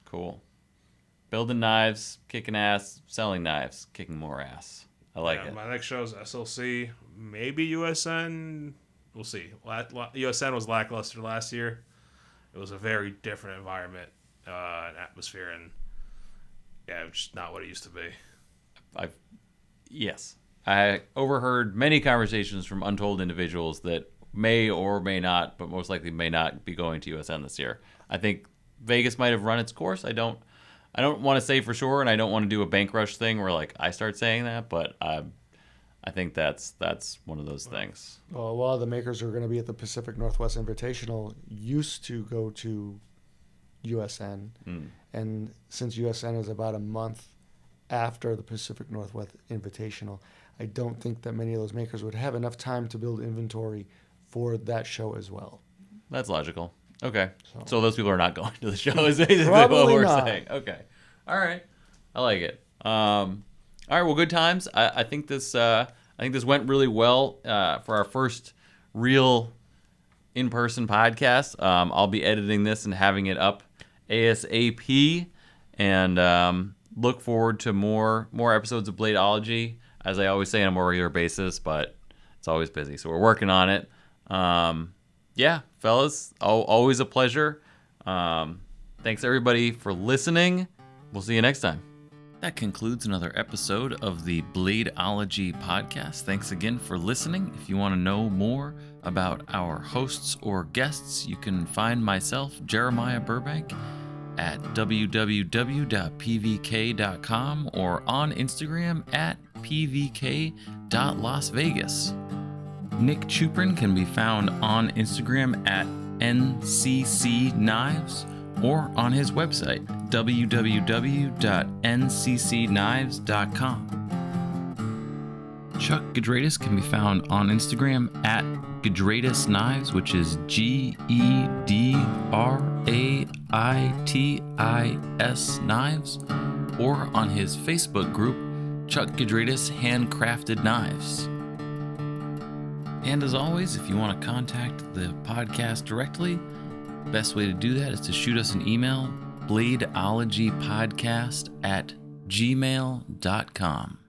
Cool. Building knives, kicking ass, selling knives, kicking more ass. I like it. My next show is SLC, maybe USN. We'll see. USN was lackluster last year. It was a very different environment and atmosphere, and it's just not what it used to be. Yes. I overheard many conversations from untold individuals that may or may not, but most likely may not be going to USN this year. I think Vegas might have run its course. I don't want to say for sure, and I don't want to do a bank rush thing where like I start saying that, but I think that's one of those things. Well, a lot of the makers who are going to be at the Pacific Northwest Invitational used to go to USN, and since USN is about a month after the Pacific Northwest Invitational, I don't think that many of those makers would have enough time to build inventory for that show as well. That's logical. Okay. So those people are not going to the show is basically Probably what we're not. saying. Okay. All right. I like it. All right. Well, good times. I think this went really well for our first real in-person podcast. I'll be editing this and having it up ASAP, and look forward to more episodes of Bladeology, as I always say, on a more regular basis, but it's always busy, so we're working on it. Yeah, fellas, always a pleasure. Thanks everybody for listening. We'll see you next time. That concludes another episode of the Bladeology podcast. Thanks again for listening. If you want to know more about our hosts or guests, you can find myself, Jeremiah Burbank, at www.pvk.com or on Instagram at pvk.lasvegas. Nick Chuprin can be found on Instagram at nccKnives or on his website, www.nccKnives.com. Chuck Gedraitis can be found on Instagram at Gedraitis Knives, which is GEDRAITIS Knives, or on his Facebook group, Chuck Gedraitis Handcrafted Knives. And as always, if you want to contact the podcast directly, best way to do that is to shoot us an email, bladeologypodcast@gmail.com.